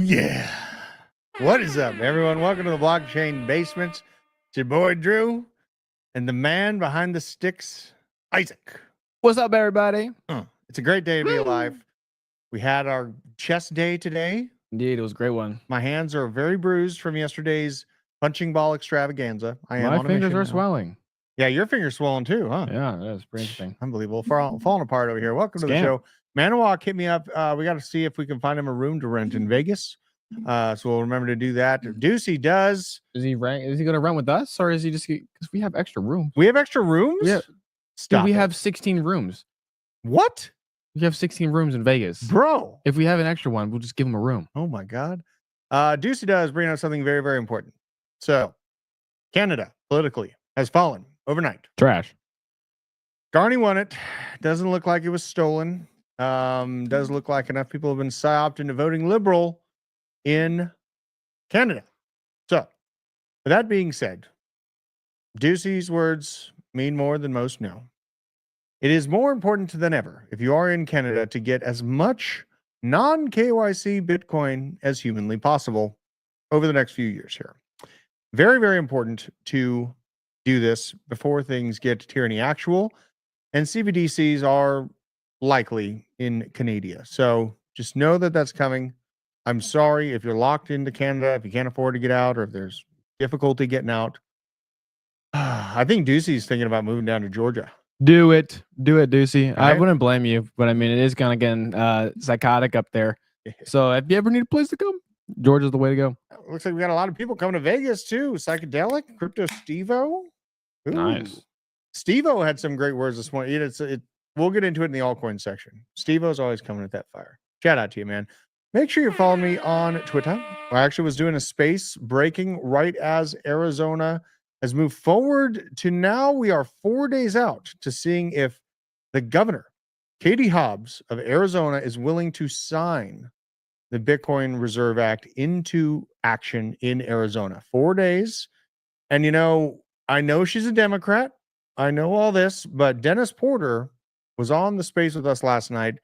Yeah. What is up, everyone? Welcome to the Blockchain Basement. It's your boy Drew and the man behind the sticks, Isaac. What's up, everybody? It's a great day to be alive. We had our chest day today. Indeed, it was a great one. My hands are very bruised from yesterday's punching ball extravaganza. My fingers are swelling. Yeah, your fingers swollen too, huh? Yeah, that's pretty interesting. Unbelievable. Falling apart over here. Welcome to the show. Manawak hit me up. We got to see if we can find him a room to rent in Vegas. So we'll remember to do that. Deucey does. Is he going to rent with us, or is he just because we have extra rooms? We have extra rooms? Yeah. Stop. We have 16 rooms. What? We have 16 rooms in Vegas. Bro. If we have an extra one, we'll just give him a room. Oh my God. Deucey does bring out something very, very important. So Canada politically has fallen overnight. Trash. Garney won it. Doesn't look like it was stolen. Does look like enough people have been psyoped into voting liberal in Canada. So, with that being said, Deucey's words mean more than most know. It is more important than ever, if you are in Canada, to get as much non-KYC Bitcoin as humanly possible over the next few years here. Very, very important to do this before things get tyranny actual, and CBDCs are likely in Canada. So just know that that's coming. I'm sorry if you're locked into Canada, if you can't afford to get out, or if there's difficulty getting out. I think Deucey's thinking about moving down to Georgia. Do it, Deucey. Okay. I wouldn't blame you, but I mean, it is kind of getting psychotic up there. So if you ever need a place to come, Georgia's the way to go. Looks like we got a lot of people coming to Vegas too. Psychedelic, Crypto Stevo. Ooh. Nice. Stevo had some great words this morning. We'll get into it in the altcoin section. Stevo's always coming at that fire. Shout out to you, man. Make sure you follow me on Twitter. I actually was doing a space breaking right as Arizona has moved forward to now. We are 4 days out to seeing if the governor, Katie Hobbs of Arizona, is willing to sign the Bitcoin Reserve Act into action in Arizona. 4 days. And, you know, I know she's a Democrat. I know all this, but Dennis Porter was on the space with us last night,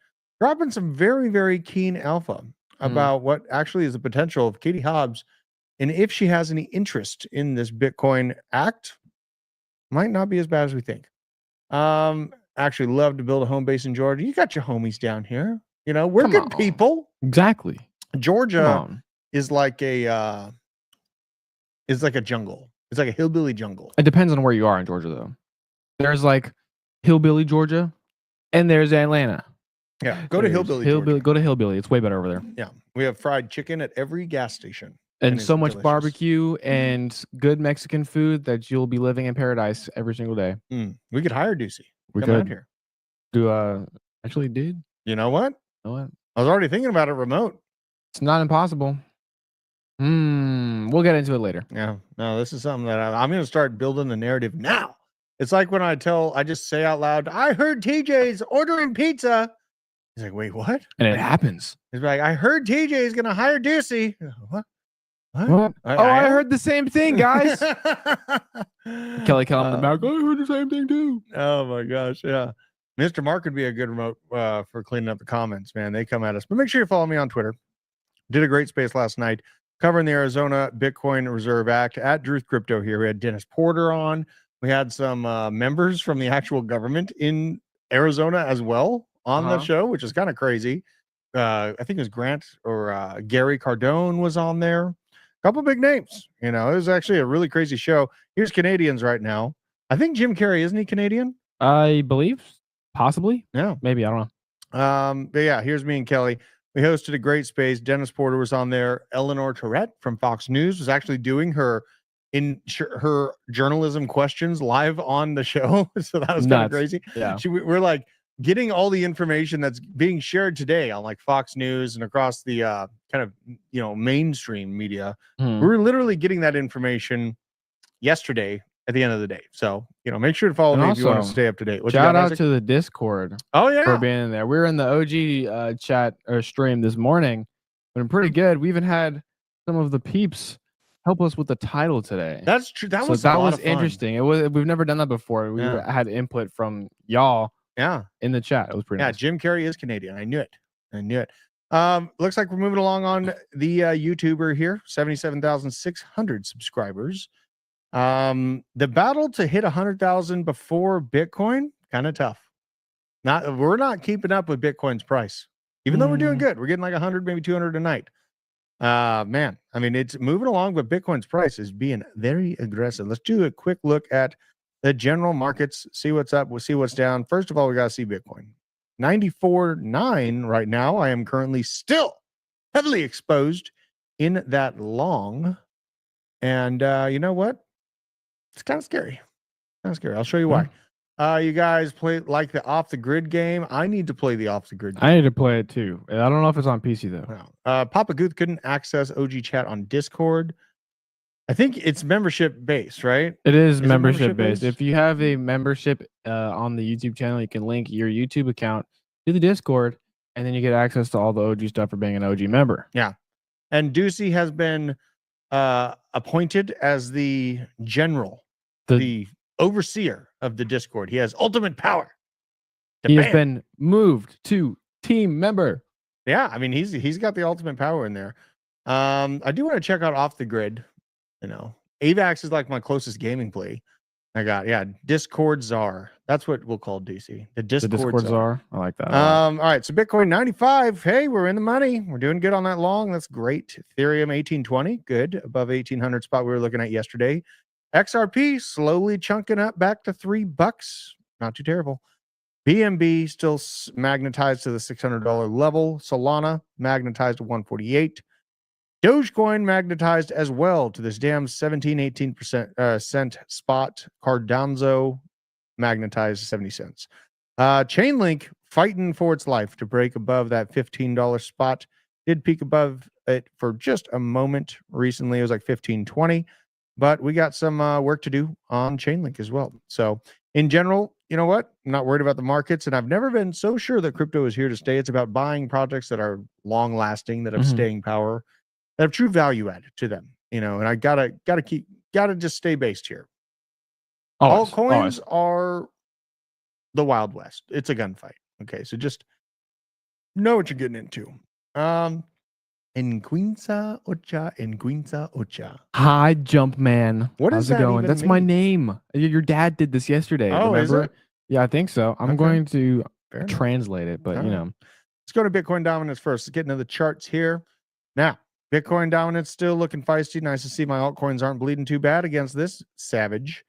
dropping some very, very keen alpha about what actually is the potential of Katie Hobbs, and if she has any interest in this Bitcoin Act. Might not be as bad as we think. Actually love to build a home base in Georgia. You got your homies down here. You know, we're good people. Exactly. Georgia is like a jungle. It's like a hillbilly jungle. It depends on where you are in Georgia, though. There's like hillbilly Georgia, and there's Atlanta. Yeah, go to hillbilly. Go to hillbilly. It's way better over there. Yeah, we have fried chicken at every gas station, and so much barbecue and good Mexican food that you'll be living in paradise every single day. We could hire Deucey. We Come out here. Actually did. You know what? I was already thinking about it remote. It's not impossible. We'll get into it later. Yeah, no, this is something that I'm going to start building the narrative now. It's like when I just say out loud, I heard TJ's ordering pizza. He's like, wait, what? And it happens. He's like, I heard TJ is going to hire Deucey. What? I heard the same thing, guys. Kelly Kellum in the back. I heard the same thing too. Oh my gosh, yeah. Mr. Mark would be a good remote for cleaning up the comments, man. They come at us. But make sure you follow me on Twitter. Did a great space last night covering the Arizona Bitcoin Reserve Act at Druth Crypto here. We had Dennis Porter on. We had some members from the actual government in Arizona as well on the show, which is kind of crazy. I think it was Grant or Gary Cardone was on there. A couple big names. You know, it was actually a really crazy show. Here's Canadians right now. I think Jim Carrey, isn't he Canadian? I believe. Possibly. Yeah. Maybe. I don't know. But yeah, here's me and Kelly. We hosted a great space. Dennis Porter was on there. Eleanor Tourette from Fox News was actually doing her journalism questions live on the show. So that was kind of crazy. Yeah. We're like getting all the information that's being shared today on like Fox News and across the kind of, you know, mainstream media. We're literally getting that information yesterday at the end of the day. So, you know, make sure to follow me if you want to stay up to date. Shout out to the Discord. Oh, yeah. For being in there. We were in the OG chat or stream this morning. Been pretty good. We even had some of the peeps help us with the title today. That's true. That was interesting. We've never done that before. We had input from y'all. Yeah. In the chat. It was pretty nice. Jim Carrey is Canadian. I knew it. Looks like we're moving along on the YouTuber here, 77,600 subscribers. The battle to hit 100,000 before Bitcoin, kind of tough. We're not keeping up with Bitcoin's price, even though we're doing good. We're getting like 100, maybe 200 a night. Man, I mean, it's moving along, but Bitcoin's price is being very aggressive. Let's do a quick look at the general markets, see what's up, we'll see what's down. First of all, we got to see Bitcoin. 94.9 right now. I am currently still heavily exposed in that long. And you know what? It's kind of scary. I'll show you why. You guys play like the off the grid game. I need to play the off the grid game. I need to play it too. I don't know if it's on PC though. No. Papa Guth couldn't access OG chat on Discord. I think it's membership based, right? It is membership based. If you have a membership on the YouTube channel, you can link your YouTube account to the Discord, and then you get access to all the OG stuff for being an OG member. Yeah. And Ducey has been appointed as the general, the overseer of the Discord. He has ultimate power. He has been moved to team member. Yeah, I mean he's got the ultimate power in there. I do want to check out off the grid. You know, AVAX is like my closest gaming play. I got Discord Czar. That's what we'll call DC. The Discord Czar. I like that. All right, so Bitcoin 95. Hey, we're in the money. We're doing good on that long. That's great. Ethereum 1820, good above 1800 spot we were looking at yesterday. XRP slowly chunking up back to $3. Not too terrible. BNB still magnetized to the $600 level. Solana magnetized to 148. Dogecoin magnetized as well to this damn 17-18% cent spot. Cardano magnetized 70 cents. Chainlink fighting for its life to break above that $15 spot. Did peak above it for just a moment recently. It was like 15.20, but we got some work to do on Chainlink as well. So in general, you know what? I'm not worried about the markets, and I've never been so sure that crypto is here to stay. It's about buying projects that are long lasting, that have staying power, that have true value added to them, you know, and I gotta just stay based here. Altcoins are the Wild West. It's a gunfight. Okay, so just know what you're getting into. In Quinza Ocha. Hi, Jump Man. How's it going? That's my name. Your dad did this yesterday. Oh, remember? Is it? Yeah, I think so. I'm going to translate it, but you know. Let's go to Bitcoin dominance first. Let's get into the charts here. Now, Bitcoin dominance still looking feisty. Nice to see my altcoins aren't bleeding too bad against this savage,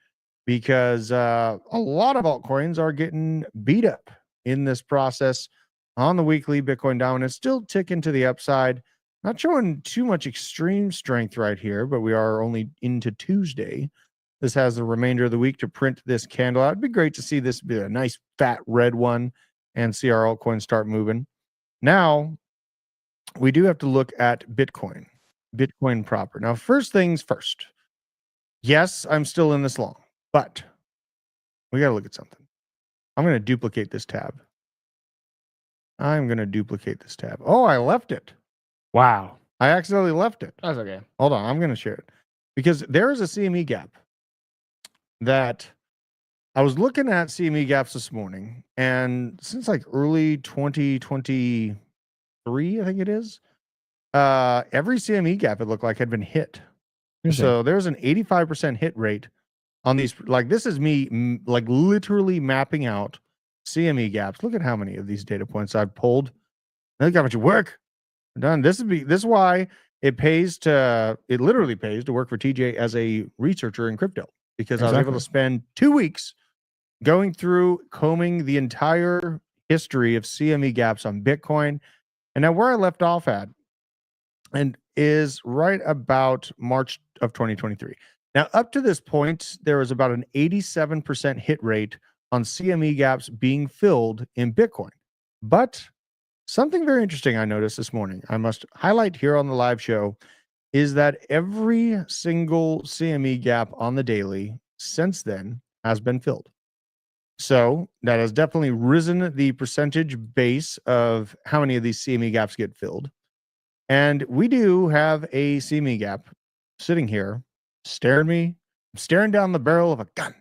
because a lot of altcoins are getting beat up in this process. On the weekly, Bitcoin dominance still ticking to the upside. Not showing too much extreme strength right here, but we are only into Tuesday. This has the remainder of the week to print this candle out. It'd be great to see this be a nice fat red one and see our altcoins start moving. Now, we do have to look at Bitcoin proper. Now, first things first. Yes, I'm still in this long, but we got to look at something. I'm going to duplicate this tab. Oh, I left it. Wow. I accidentally left it. That's okay. Hold on. I'm going to share it because there is a CME gap that I was looking at CME gaps this morning, and since like early 2023, I think it is, every CME gap it looked like had been hit. So there's an 85% hit rate on these. Like, this is me like literally mapping out CME gaps. Look at how many of these data points I've pulled. Look how much work I've done. This is why it literally pays to work for TJ as a researcher in crypto, because I was able to spend 2 weeks going through combing the entire history of CME gaps on Bitcoin. And now where I left off at and is right about March of 2023. Now, up to this point, there was about an 87% hit rate on CME gaps being filled in Bitcoin. But something very interesting I noticed this morning, I must highlight here on the live show, is that every single CME gap on the daily since then has been filled. So that has definitely risen the percentage base of how many of these CME gaps get filled. And we do have a CME gap sitting here, staring down the barrel of a gun.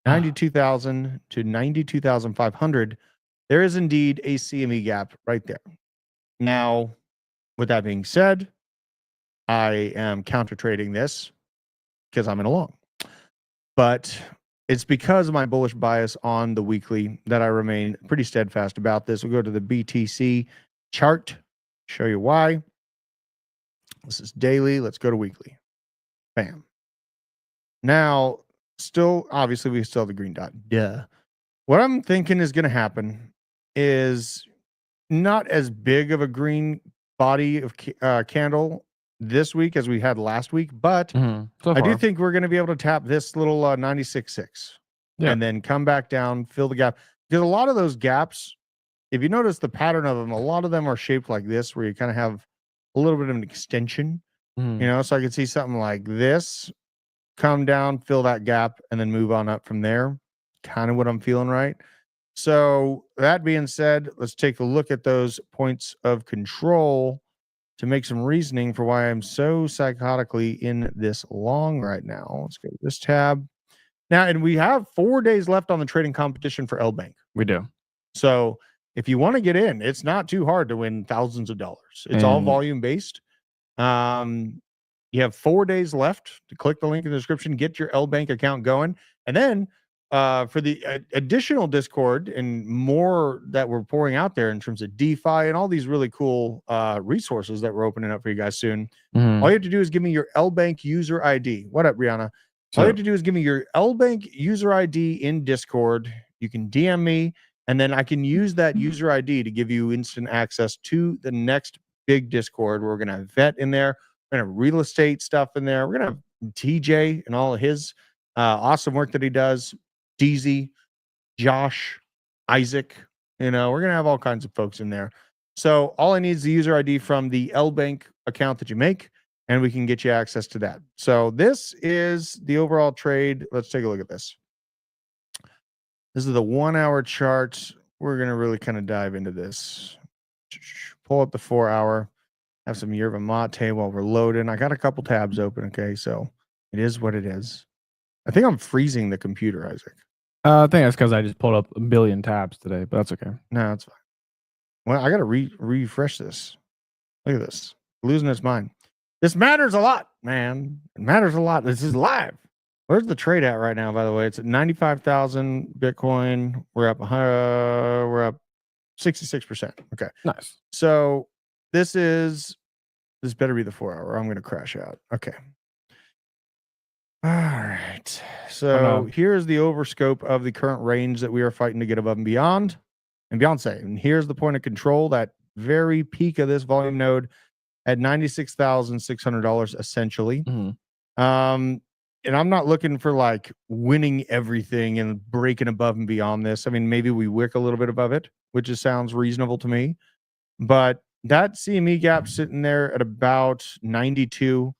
92,000 to 92,500. There is indeed a CME gap right there. Now, with that being said, I am counter trading this because I'm in a long. But it's because of my bullish bias on the weekly that I remain pretty steadfast about this. We'll go to the BTC chart, show you why. This is daily. Let's go to weekly. Bam. Now, still, obviously, we still have the green dot. Duh. What I'm thinking is going to happen is not as big of a green body of candle this week as we had last week, but I do think we're going to be able to tap this little 96.6 and then come back down, fill the gap. Because a lot of those gaps, if you notice the pattern of them, a lot of them are shaped like this, where you kind of have a little bit of an extension, so I could see something like this, come down, fill that gap, and then move on up from there. Kind of what I'm feeling, right? So that being said, let's take a look at those points of control to make some reasoning for why I'm so psychotically in this long right now. Let's go to this tab. Now, and we have 4 days left on the trading competition for L-Bank. We do. So if you want to get in, it's not too hard to win thousands of dollars. It's all volume based. You have 4 days left to click the link in the description, get your L-Bank account going. And then for the additional Discord and more that we're pouring out there in terms of DeFi and all these really cool resources that we're opening up for you guys soon, all you have to do is give me your L-Bank user ID. What up, Brianna? All you have to do is give me your L-Bank user ID in Discord. You can DM me, and then I can use that user ID to give you instant access to the next big Discord. We're going to have Vet in there. We're going to have real estate stuff in there. We're going to have TJ and all of his awesome work that he does. DZ, Josh, Isaac, we're going to have all kinds of folks in there. So all I need is the user ID from the L-Bank account that you make, and we can get you access to that. So this is the overall trade. Let's take a look at this. This is the 1 hour chart. We're going to really kind of dive into this. Pull up the 4 hour, have some yerba mate while we're loading. I got a couple tabs open. Okay. So it is what it is. I think I'm freezing the computer, Isaac. I think that's because I just pulled up a billion tabs today, but that's okay. No, that's fine. Well, I got to refresh this. Look at this. Losing its mind. This matters a lot, man. It matters a lot. This is live. Where's the trade at right now, by the way? It's at 95,000 Bitcoin. We're up 66%. Okay. Nice. So this better be the 4 hour. I'm going to crash out. Okay. All right. So here's the overscope of the current range that we are fighting to get above and beyond. And Beyonce. And here's the point of control, that very peak of this volume node at $96,600 essentially. And I'm not looking for like winning everything and breaking above and beyond this. I mean, maybe we wick a little bit above it, which just sounds reasonable to me. But that CME gap sitting there at about 92.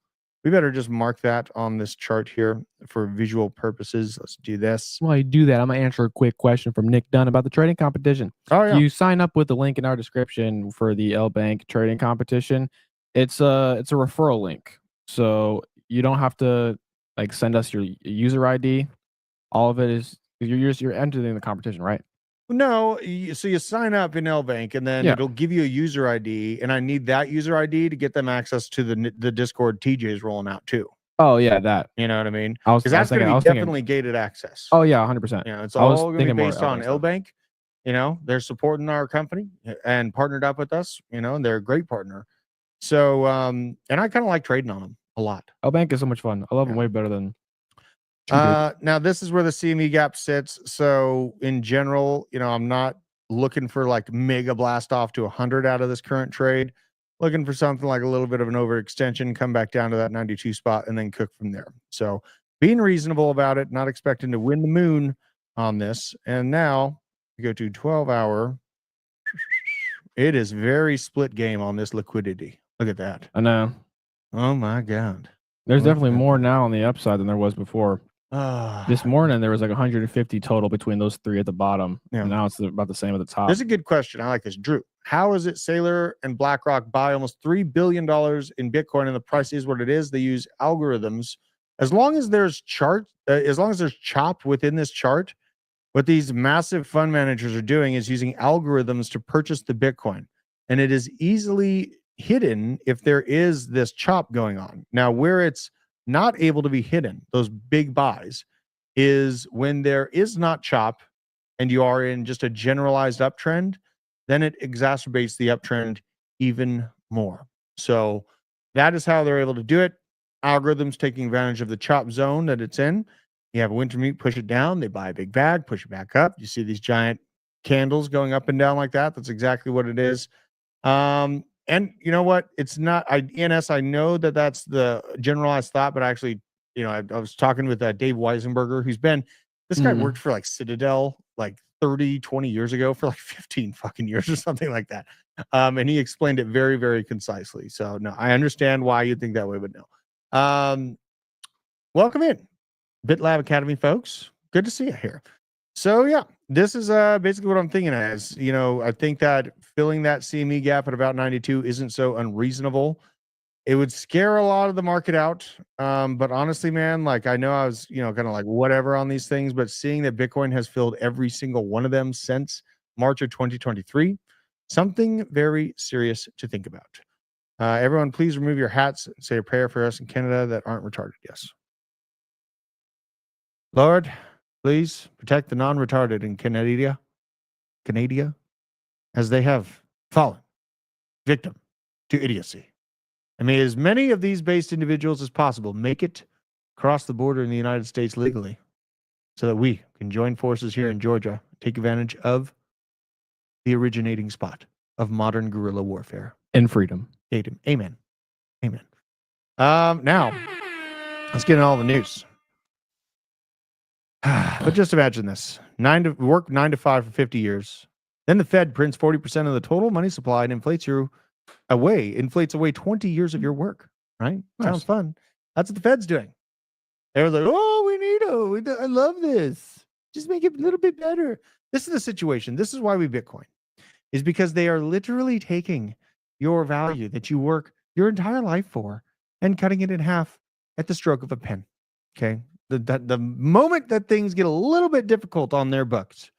We better just mark that on this chart here for visual purposes. Let's do this. While you do that, I'm going to answer a quick question from Nick Dunn about the trading competition. Oh, yeah. You sign up with the link in our description for the L-Bank trading competition. It's a referral link. So you don't have to like send us your user ID. All of it is you're entering the competition, right? No, so you sign up in L-Bank and then it'll give you a user ID, and I need that user ID to get them access to the Discord TJ's rolling out too. Oh yeah, that. You know what I mean? Because that's going to be definitely gated access. Oh yeah, 100%. It's all going to be based on L-Bank. They're supporting our company and partnered up with us. And they're a great partner. So and I kind of like trading on them a lot. L-Bank is so much fun. I love them way better than. Now this is where the CME gap sits. So in general, I'm not looking for like mega blast off to 100 out of this current trade. Looking for something like a little bit of an overextension, come back down to that 92 spot and then cook from there. So being reasonable about it, not expecting to win the moon on this. And now we go to 12 hour. It is very split game on this liquidity. Look at that. I know. Oh my God. There's definitely more now on the upside than there was before. This morning there was like 150 total between those three at the bottom. And now it's about the same at the top. There's a good question. I like this. Drew, how is it Saylor and BlackRock buy almost $3 billion in Bitcoin and the price is what it is? They use algorithms. As long as there's chop within this chart, what these massive fund managers are doing is using algorithms to purchase the Bitcoin. and it is easily hidden if there is this chop going on. Now, where it's not able to be hidden, those big buys, is when there is not chop and you are in just a generalized uptrend, then it exacerbates the uptrend even more. So that is how they're able to do it. Algorithms taking advantage of the chop zone that it's in. You have a winter meat, push it down. They buy a big bag, push it back up. You see these giant candles going up and down like that. That's exactly what it is. And you know what? It's not ENS. I know that that's the generalized thought, but actually, I was talking with Dave Weisenberger, who's been, this guy worked for like Citadel like 30, 20 years ago for like 15 fucking years or something like that. And he explained it very, very concisely. So no, I understand why you think that way, but no. Welcome in, BitLab Academy, folks. Good to see you here. So yeah, this is basically what I'm thinking as, I think that filling that CME gap at about 92 isn't so unreasonable. It would scare a lot of the market out. But honestly, man, like I know I was, kind of like whatever on these things, but seeing that Bitcoin has filled every single one of them since March of 2023, something very serious to think about. Everyone, please remove your hats and say a prayer for us in Canada that aren't retarded. Yes. Lord, please protect the non-retarded in Canada, as they have fallen victim to idiocy. And may as many of these based individuals as possible make it across the border in the United States legally so that we can join forces here in Georgia, take advantage of the originating spot of modern guerrilla warfare. And freedom. Amen. Amen. Now, let's get in all the news. But just imagine this. 9 to 5 for 50 years. Then the Fed prints 40% of the total money supply and inflates away 20 years of your work, right? Nice. Sounds fun. That's what the Fed's doing. They're like, I love this. Just make it a little bit better. This is the situation. This is why we Bitcoin, is because they are literally taking your value that you work your entire life for and cutting it in half at the stroke of a pen. Okay. The moment that things get a little bit difficult on their books,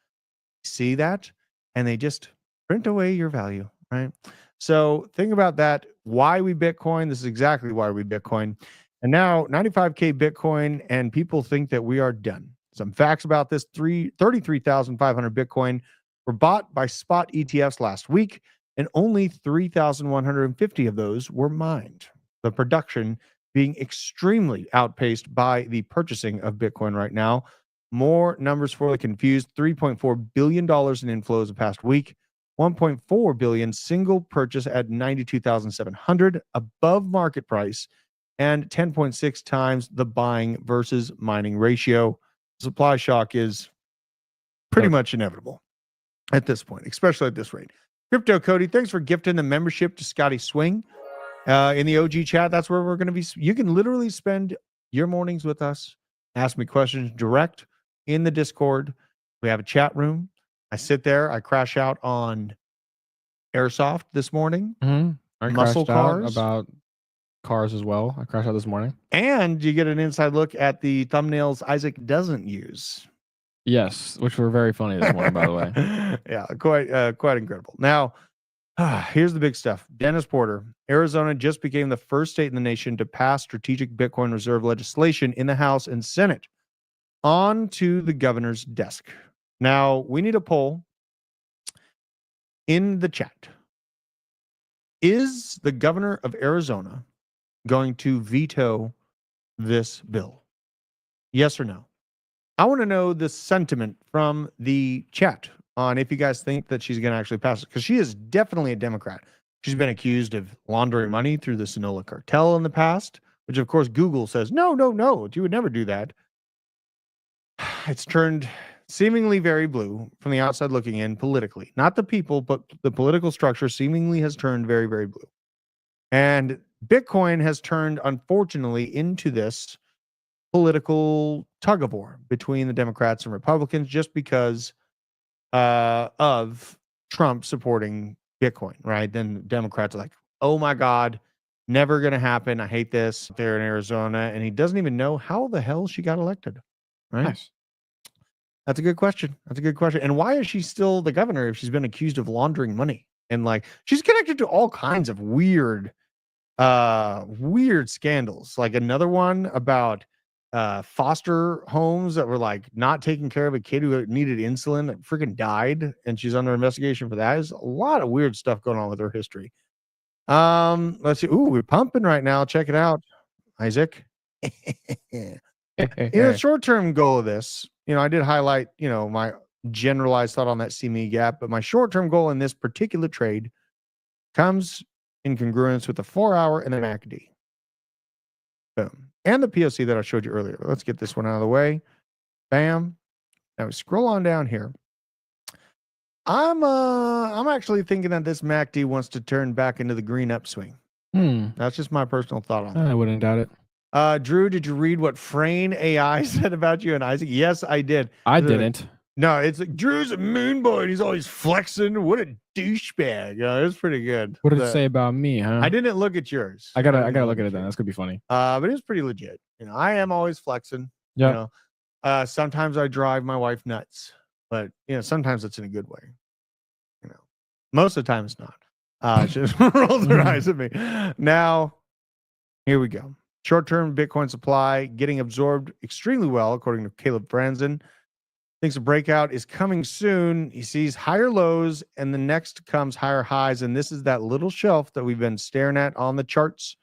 see that, and they just print away your value, right? So think about that. Why we Bitcoin? This is exactly why we Bitcoin. And now 95K Bitcoin, and people think that we are done. Some facts about this: 33,500 Bitcoin were bought by spot ETFs last week, and only 3,150 of those were mined. The production being extremely outpaced by the purchasing of Bitcoin right now. More numbers for the confused: $3.4 billion in inflows the past week, 1.4 billion single purchase at 92,700 above market price, and 10.6 times the buying versus mining ratio. Supply shock is pretty much inevitable at this point, especially at this rate. Crypto Cody, thanks for gifting the membership to Scotty Swing. In the OG chat, that's where we're going to be. You can literally spend your mornings with us, ask me questions direct in the Discord. We have a chat room. I sit there. I crash out on Airsoft this morning. I Muscle crashed out cars. about cars as well. I crashed out this morning. And you get an inside look at the thumbnails Isaac doesn't use. Yes, which were very funny this morning, by the way. Yeah, quite incredible. Now, here's the big stuff. Dennis Porter, Arizona just became the first state in the nation to pass strategic Bitcoin reserve legislation in the House and Senate on to the governor's desk. Now, we need a poll in the chat. Is the governor of Arizona going to veto this bill? Yes or no? I want to know the sentiment from the chat on if you guys think that she's going to actually pass it, because she is definitely a Democrat. She's been accused of laundering money through the Sonoma cartel in the past, which of course Google says, no, you would never do that. It's turned seemingly very blue from the outside looking in politically. Not the people, but the political structure seemingly has turned very, very blue. And Bitcoin has turned, unfortunately, into this political tug-of-war between the Democrats and Republicans just because of Trump supporting Bitcoin, right? Then Democrats are like, oh my God, never going to happen. I hate this. There in Arizona. And he doesn't even know how the hell she got elected, right? Nice. That's a good question. And why is she still the governor if she's been accused of laundering money? And like she's connected to all kinds of weird scandals. Like another one about foster homes that were like not taking care of a kid who needed insulin that freaking died, and she's under investigation for that. There's a lot of weird stuff going on with her history. Let's see. Ooh, we're pumping right now. Check it out, Isaac. The short-term goal of this, I did highlight, my generalized thought on that CME gap, but my short-term goal in this particular trade comes in congruence with the 4-hour and the MACD. Boom. And the POC that I showed you earlier. Let's get this one out of the way. Bam. Now we scroll on down here. I'm actually thinking that this MACD wants to turn back into the green upswing. That's just my personal thought on that. I wouldn't doubt it. Drew, did you read what Frayne AI said about you and Isaac? Yes, I did. I didn't. No, it's like Drew's a moon boy and he's always flexing. What a douchebag. It was pretty good. What did it say about me, huh? I didn't look at yours. I gotta look at it then. That's gonna be funny. But it was pretty legit. I am always flexing. Yeah. Sometimes I drive my wife nuts, but sometimes it's in a good way. Most of the time it's not. She just rolls her eyes at me. Now, here we go. Short-term Bitcoin supply getting absorbed extremely well, according to Caleb Franzen. Thinks a breakout is coming soon. He sees higher lows, and the next comes higher highs. And this is that little shelf that we've been staring at on the charts.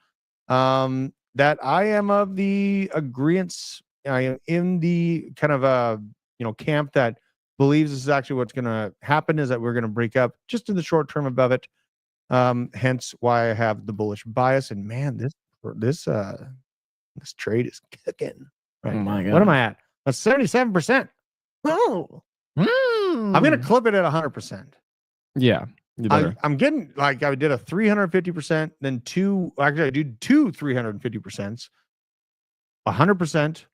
That I am of the agreeance. I am in the kind of camp that believes this is actually what's going to happen, is that we're going to break up just in the short term above it. Hence why I have the bullish bias. And man, this trade is cooking. Right? Oh my God. What am I at? That's 77%. Oh, I'm gonna clip it at 100%. Yeah, you better. I'm getting like I did a 350%, then I did two 350%, 100%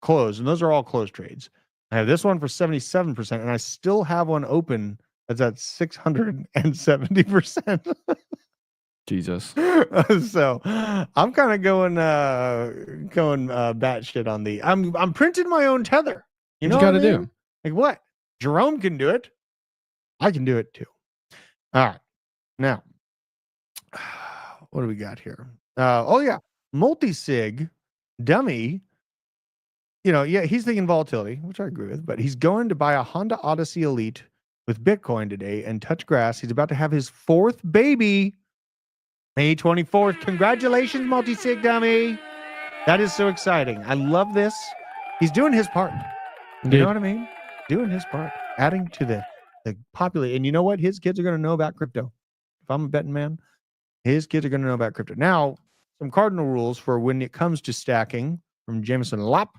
close, and those are all closed trades. I have this one for 77%, and I still have one open that's at 670%. Jesus. So I'm kind of going batshit on the. I'm printing my own tether. You know what you got to do? Like what? Jerome can do it. I can do it too. All right. Now, what do we got here? Multi-sig dummy. He's thinking volatility, which I agree with, but he's going to buy a Honda Odyssey Elite with Bitcoin today and touch grass. He's about to have his 4th baby, May 24th. Congratulations, multi-sig dummy. That is so exciting. I love this. He's doing his part. You know what I mean? Doing his part, adding to the population. And you know what? His kids are going to know about crypto. If I'm a betting man, his kids are going to know about crypto. Now, some cardinal rules for when it comes to stacking from Jameson Lop.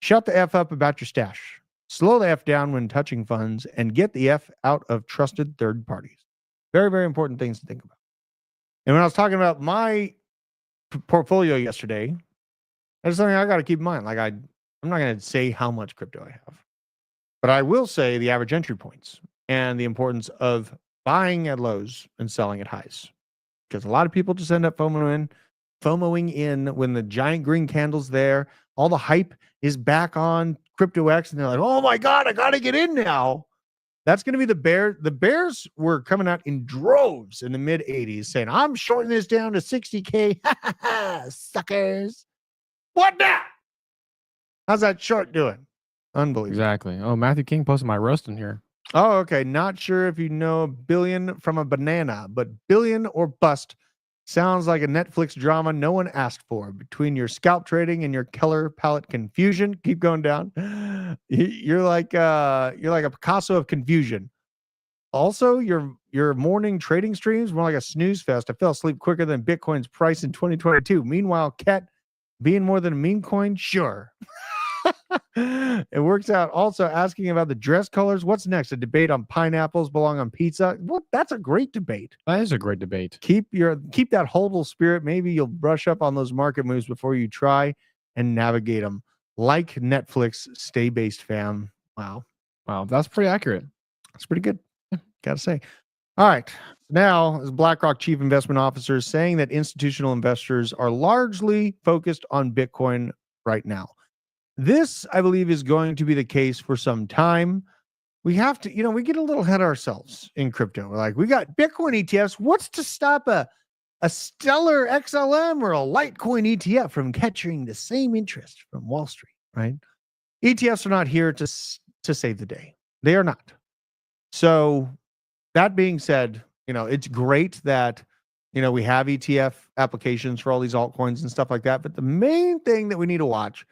Shut the F up about your stash. Slow the F down when touching funds, and get the F out of trusted third parties. Very, very important things to think about. And when I was talking about my portfolio yesterday, that's something I got to keep in mind. Like I'm not going to say how much crypto I have, but I will say the average entry points and the importance of buying at lows and selling at highs. Because a lot of people just end up FOMOing in when the giant green candle's there. All the hype is back on Crypto X, and they're like, oh my God, I got to get in now. That's going to be the bear. The bears were coming out in droves in the mid 80s saying, I'm shorting this down to 60K. Suckers. What now? How's that short doing? Unbelievable. Exactly. Oh, Matthew King posted my roast in here. Oh, okay. Not sure if you know a billion from a banana, but billion or bust sounds like a Netflix drama no one asked for. Between your scalp trading and your Keller palette confusion, keep going down. You're like a Picasso of confusion. Also, your morning trading streams more like a snooze fest. I fell asleep quicker than Bitcoin's price in 2022. Meanwhile, Ket being more than a meme coin, sure. It works out. Also asking about the dress colors. What's next? A debate on pineapples belong on pizza? Well, that's a great debate. That is a great debate. Keep that hodl spirit. Maybe you'll brush up on those market moves before you try and navigate them. Like Netflix, stay based, fam. Wow, that's pretty accurate. That's pretty good. Gotta say. All right. Now, as BlackRock chief investment officer saying that institutional investors are largely focused on Bitcoin right now. This, I believe, is going to be the case for some time. we have to, we get a little ahead of ourselves in crypto. We're like, we got Bitcoin ETFs. What's to stop a Stellar XLM or a Litecoin ETF from capturing the same interest from Wall Street, right? ETFs are not here to save the day. They are not. So that being said, it's great that, we have ETF applications for all these altcoins and stuff like that. But the main thing that we need to watch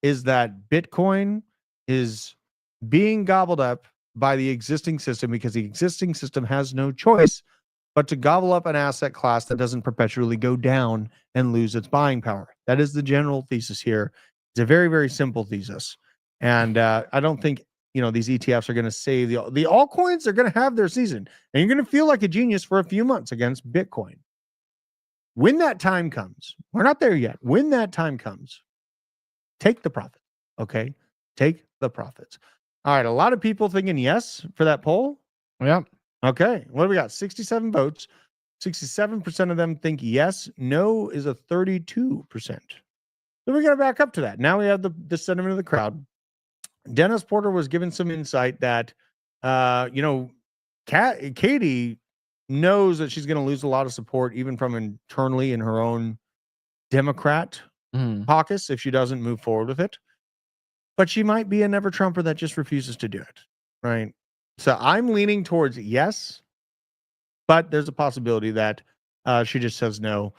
is that Bitcoin is being gobbled up by the existing system, because the existing system has no choice but to gobble up an asset class that doesn't perpetually go down and lose its buying power. That is the general thesis here. It's a very, very simple thesis. And I don't think, these ETFs are going to save the altcoins. Are going to have their season, and you're going to feel like a genius for a few months against Bitcoin. When that time comes, we're not there yet. When that time comes, take the profit. Okay. Take the profits. All right. A lot of people thinking yes for that poll. Yeah. Okay. What do we got? 67 votes. 67% of them think yes. No is a 32%. So we got to back up to that. Now we have the sentiment of the crowd. Dennis Porter was given some insight that, Katie knows that she's going to lose a lot of support, even from internally in her own Democrat caucus, if she doesn't move forward with it. But she might be a never Trumper that just refuses to do it. Right. So I'm leaning towards yes, but there's a possibility that she just says no.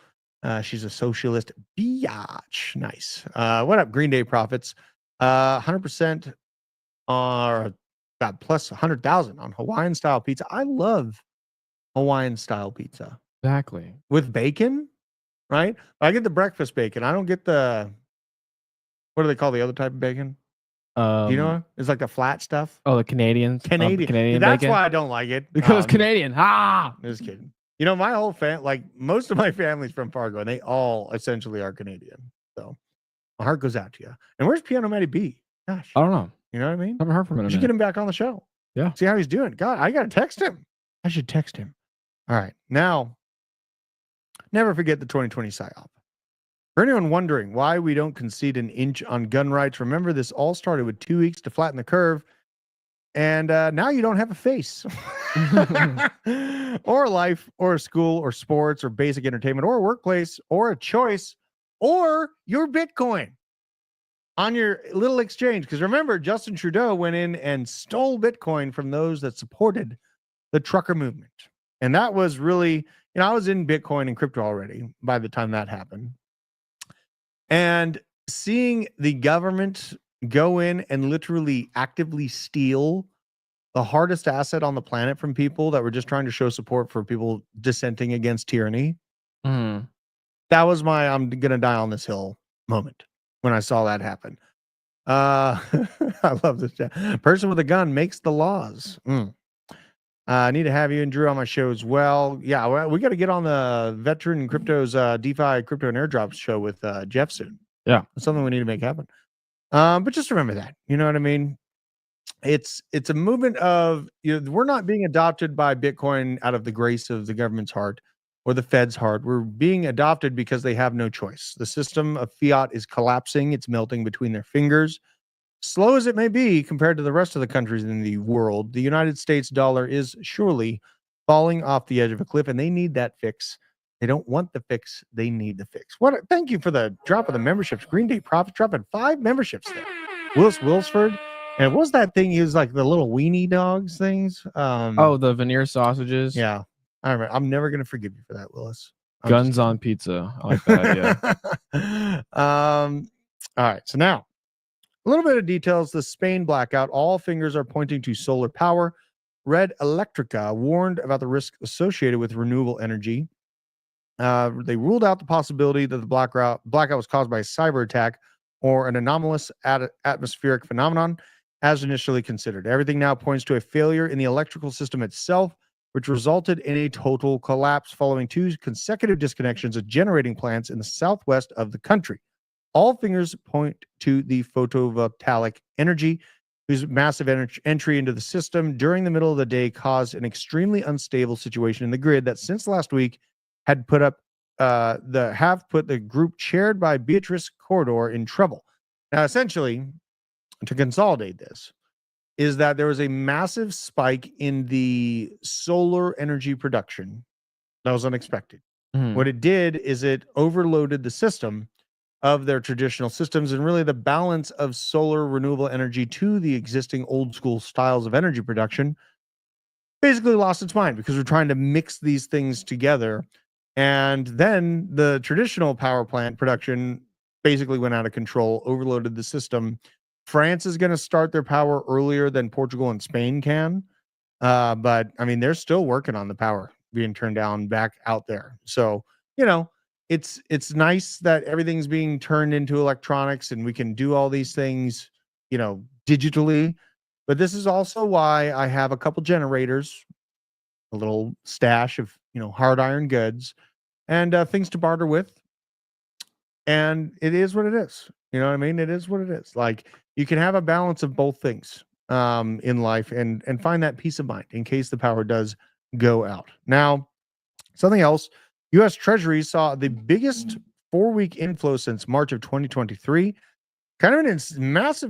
She's a socialist biatch. Nice. What up, Green Day Profits? 100% are plus 100,000 on Hawaiian style pizza. I love Hawaiian style pizza. Exactly. With bacon, right? I get the breakfast bacon. I don't get the, what do they call the other type of bacon? It's like the flat stuff. Oh, the Canadian Canadian That's bacon? Why I don't like it. Because it's Canadian. Just kidding. My whole most of my family's from Fargo, and they all essentially are Canadian. So my heart goes out to you. And where's Piano Matty B? Gosh. I don't know. You know what I mean? I haven't heard from him. You should get him back on the show. Yeah. See how he's doing. God, I got to text him. I should text him. All right. Now, never forget the 2020 PSYOP. For anyone wondering why we don't concede an inch on gun rights, remember this all started with 2 weeks to flatten the curve. And now you don't have a face or a life or a school or sports or basic entertainment or a workplace or a choice or your Bitcoin on your little exchange. Because remember, Justin Trudeau went in and stole Bitcoin from those that supported the trucker movement. And that was really, I was in Bitcoin and crypto already by the time that happened. And seeing the government go in and literally actively steal the hardest asset on the planet from people that were just trying to show support for people dissenting against tyranny. That was my I'm gonna die on this hill moment when I saw that happen. I love this. Person with a gun makes the laws. I need to have you and Drew on my show as well. Yeah, we got to get on the Veteran Crypto's DeFi Crypto and Airdrops show with Jeff soon. Yeah, it's something we need to make happen. But just remember that, you know what I mean? It's a movement of, we're not being adopted by Bitcoin out of the grace of the government's heart or the Fed's heart. We're being adopted because they have no choice. The system of fiat is collapsing. It's melting between their fingers. Slow as it may be compared to the rest of the countries in the world, the United States dollar is surely falling off the edge of a cliff, and they need that fix. They don't want the fix. They need the fix. Thank you for the drop of the memberships. Green Day Profit dropping 5 memberships there. Willis Wilsford. And what was that thing? He was like the little weenie dogs things. The veneer sausages. Yeah. I remember. I'm never going to forgive you for that, Willis. Guns on pizza. I like that. Yeah. All right. So now, a little bit of details. The Spain blackout. All fingers are pointing to solar power. Red Electrica warned about the risk associated with renewable energy. They ruled out the possibility that the blackout was caused by a cyber attack or an anomalous atmospheric phenomenon as initially considered. Everything now points to a failure in the electrical system itself, which resulted in a total collapse following 2 consecutive disconnections of generating plants in the southwest of the country. All fingers point to the photovoltaic energy, whose massive entry into the system during the middle of the day caused an extremely unstable situation in the grid that since last week had put the group chaired by Beatrice Corridor in trouble. Now, essentially, to consolidate this, is that there was a massive spike in the solar energy production that was unexpected. What it did is it overloaded the system of their traditional systems, and really the balance of solar renewable energy to the existing old school styles of energy production basically lost its mind, because we're trying to mix these things together. And then the traditional power plant production basically went out of control, overloaded the system. France is going to start their power earlier than Portugal and Spain can. But I mean, they're still working on the power being turned down back out there. So, it's nice that everything's being turned into electronics and we can do all these things, digitally. But this is also why I have a couple generators, a little stash of, hard iron goods and things to barter with. And it is what it is. You know what I mean? It is what it is. Like, you can have a balance of both things in life and find that peace of mind in case the power does go out. Now, something else, U.S. Treasury saw the biggest 4-week inflow since March of 2023, kind of an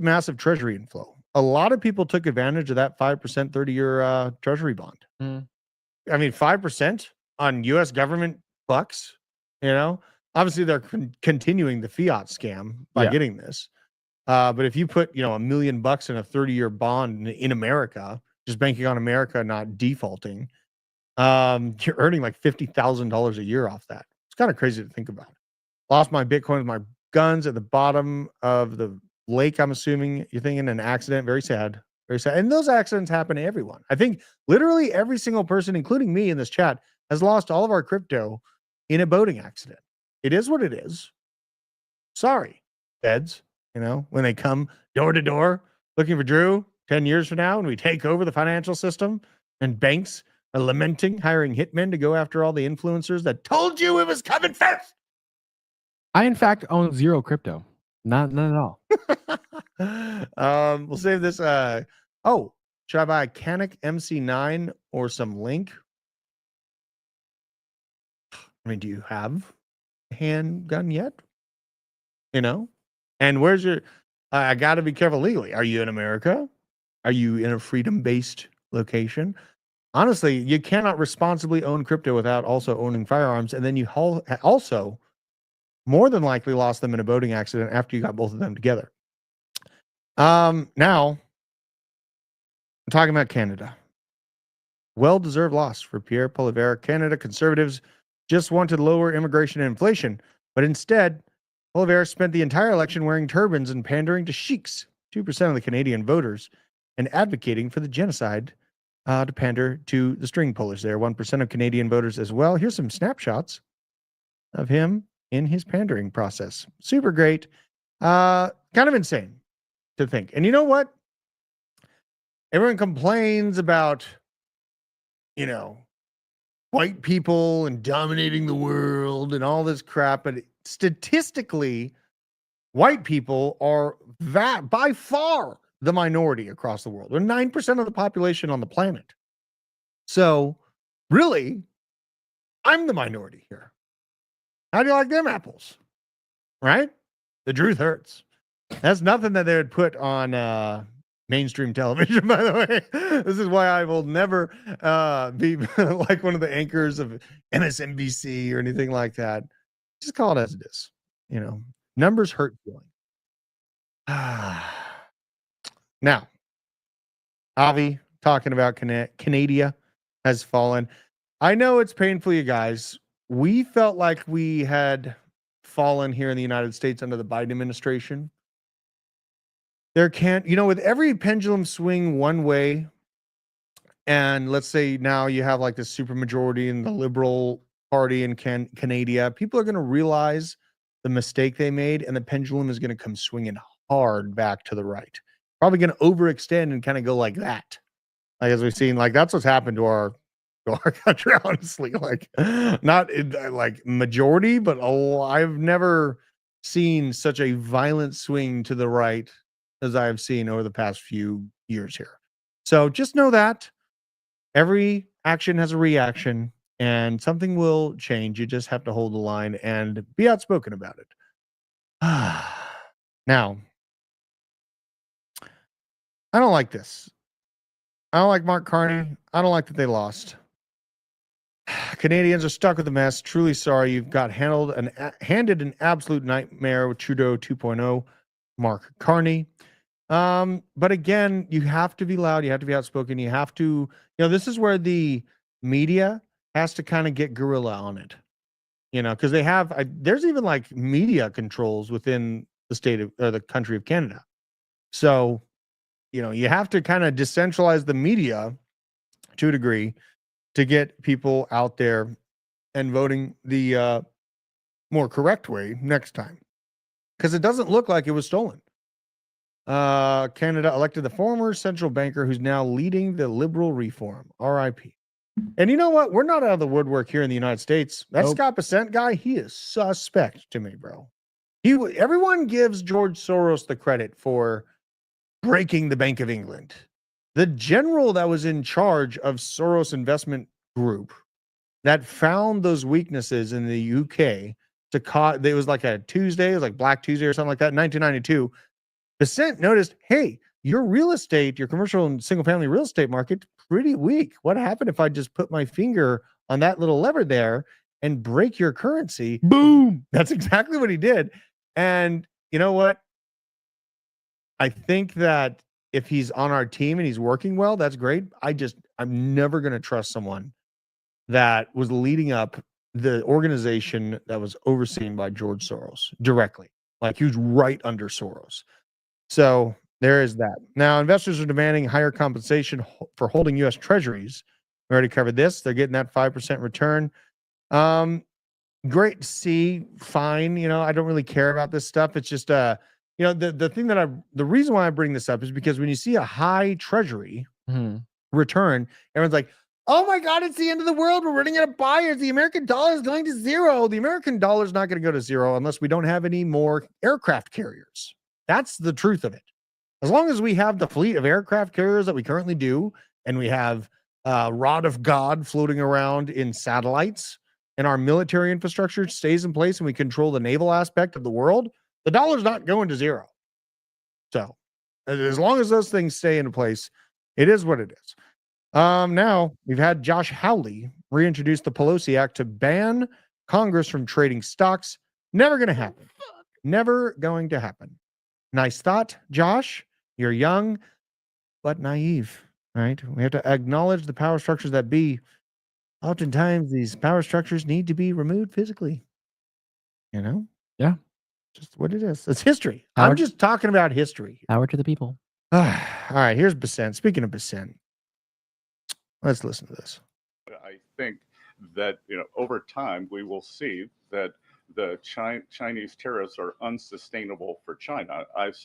massive Treasury inflow. A lot of people took advantage of that 5% 30-year Treasury bond. I mean, 5% on U.S. government bucks, obviously they're continuing the Fiat scam by getting this. But if you put, $1 million in a 30-year bond in America, just banking on America not defaulting, you're earning like $50,000 a year off that. It's kind of crazy to think about. Lost my Bitcoin with my guns at the bottom of the lake. I'm assuming you're thinking an accident. Very sad. Very sad. And those accidents happen to everyone. I think literally every single person, including me in this chat, has lost all of our crypto in a boating accident. It is what it is. Sorry, feds, when they come door to door looking for Drew 10 years from now and we take over the financial system and banks are lamenting hiring hitmen to go after all the influencers that told you it was coming first. I, in fact, own 0 crypto. None at all. We'll save this. Should I buy a Canik MC9 or some Link? I mean, do you have a handgun yet? And where's your, I got to be careful legally. Are you in America? Are you in a freedom-based location? Honestly, you cannot responsibly own crypto without also owning firearms. And then you also more than likely lost them in a boating accident after you got both of them together. Now, I'm talking about Canada. Well-deserved loss for Pierre Poilievre. Canada Conservatives just wanted lower immigration and inflation, but instead, Poilievre spent the entire election wearing turbans and pandering to sheiks, 2% of the Canadian voters, and advocating for the genocide to pander to the string pullers there, 1% of Canadian voters as well. Here's some snapshots of him in his pandering process. Super great. Kind of insane to think. And you know what? Everyone complains about, white people and dominating the world and all this crap. But statistically, white people are by far the minority across the world. They're 9% of the population on the planet. So really, I'm the minority here. How do you like them apples? Right? The truth hurts. That's nothing that they would put on mainstream television, by the way. This is why I will never be like one of the anchors of MSNBC or anything like that. Just call it as it is. Numbers hurt feeling. Now, Avi talking about Canada has fallen. I know it's painful, you guys. We felt like we had fallen here in the United States under the Biden administration. There can't, with every pendulum swing one way, and let's say now you have like this supermajority in the Liberal Party in Canada, people are going to realize the mistake they made, and the pendulum is going to come swinging hard back to the right. Probably going to overextend and kind of go like that. Like, as we've seen, like that's what's happened to our country, honestly. Like, not in, like majority, but I've never seen such a violent swing to the right as I have seen over the past few years here. So just know that every action has a reaction, and something will change. You just have to hold the line and be outspoken about it. Now, I don't like this. I don't like Mark Carney. I don't like that they lost. Canadians are stuck with the mess. Truly sorry. You've got handed an absolute nightmare with Trudeau 2.0, Mark Carney. But again, you have to be loud. You have to be outspoken. You have to, this is where the media has to kind of get guerrilla on it, because they have, there's even like media controls within the state of, or the country of Canada. So, you have to kind of decentralize the media to a degree to get people out there and voting the more correct way next time, because it doesn't look like it was stolen. Canada elected the former central banker who's now leading the liberal reform. R.I.P. And you know what? We're not out of the woodwork here in the United States. That Scott Bessent guy, he is suspect to me, bro. Everyone gives George Soros the credit for breaking the Bank of England. The general that was in charge of Soros Investment Group that found those weaknesses in the UK it was like a Tuesday, it was like Black Tuesday or something like that, in 1992. Bessent noticed, hey, your real estate, your commercial and single family real estate market, pretty weak. What happened if I just put my finger on that little lever there and break your currency? Boom. That's exactly what he did. And you know what? I think that if he's on our team and he's working well, that's great. I'm never going to trust someone that was leading up the organization that was overseen by George Soros directly. Like he was right under Soros. So there is that. Now, investors are demanding higher compensation for holding U.S. Treasuries. We already covered this. They're getting that 5% return. Great to see. Fine. I don't really care about this stuff. It's just, the thing the reason why I bring this up is because when you see a high Treasury return, everyone's like, oh my God, it's the end of the world. We're running out of buyers. The American dollar is going to zero. The American dollar is not going to go to zero unless we don't have any more aircraft carriers. That's the truth of it. As long as we have the fleet of aircraft carriers that we currently do, and we have Rod of God floating around in satellites, and our military infrastructure stays in place, and we control the naval aspect of the world, the dollar's not going to zero. So as long as those things stay in place, it is what it is. Now we've had Josh Hawley reintroduce the Pelosi Act to ban Congress from trading stocks. Never going to happen. Never going to happen. Nice thought, Josh. You're young, but naive, right? We have to acknowledge the power structures that be. Oftentimes, these power structures need to be removed physically. Yeah. Just what it is. It's history. I'm just talking about history. Power to the people. All right, here's Bessent. Speaking of Bessent, let's listen to this. I think that over time we will see that the Chinese tariffs are unsustainable for China. I've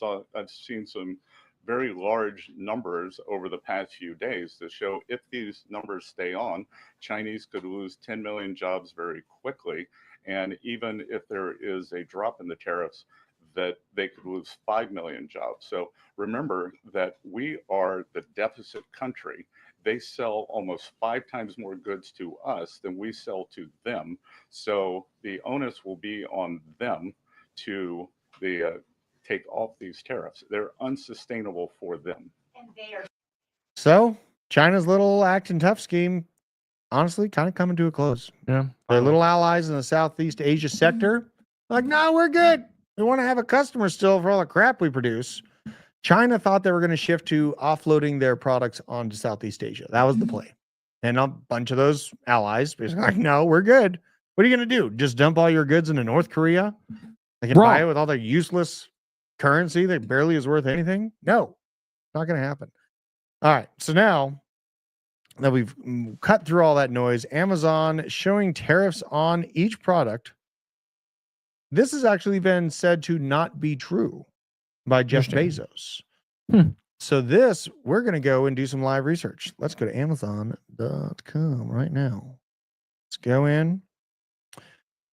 seen some very large numbers over the past few days that show if these numbers stay on, Chinese could lose 10 million jobs very quickly. And even if there is a drop in the tariffs, that they could lose 5 million jobs. So remember that we are the deficit country. They sell almost 5 times more goods to us than we sell to them. So the onus will be on them to take off these tariffs. They're unsustainable for them. So China's little acting tough scheme, honestly, kind of coming to a close. Yeah. Their little allies in the Southeast Asia sector, like, no, we're good. We want to have a customer still for all the crap we produce. China thought they were going to shift to offloading their products onto Southeast Asia. That was the play. And a bunch of those allies basically like, no, we're good. What are you going to do? Just dump all your goods into North Korea? They can buy it with all their useless currency that barely is worth anything? No, not going to happen. All right. So now that we've cut through all that noise, Amazon showing tariffs on each product. This has actually been said to not be true by Jeff Bezos. So we're going to go and do some live research. Let's go to Amazon.com right now. Let's go in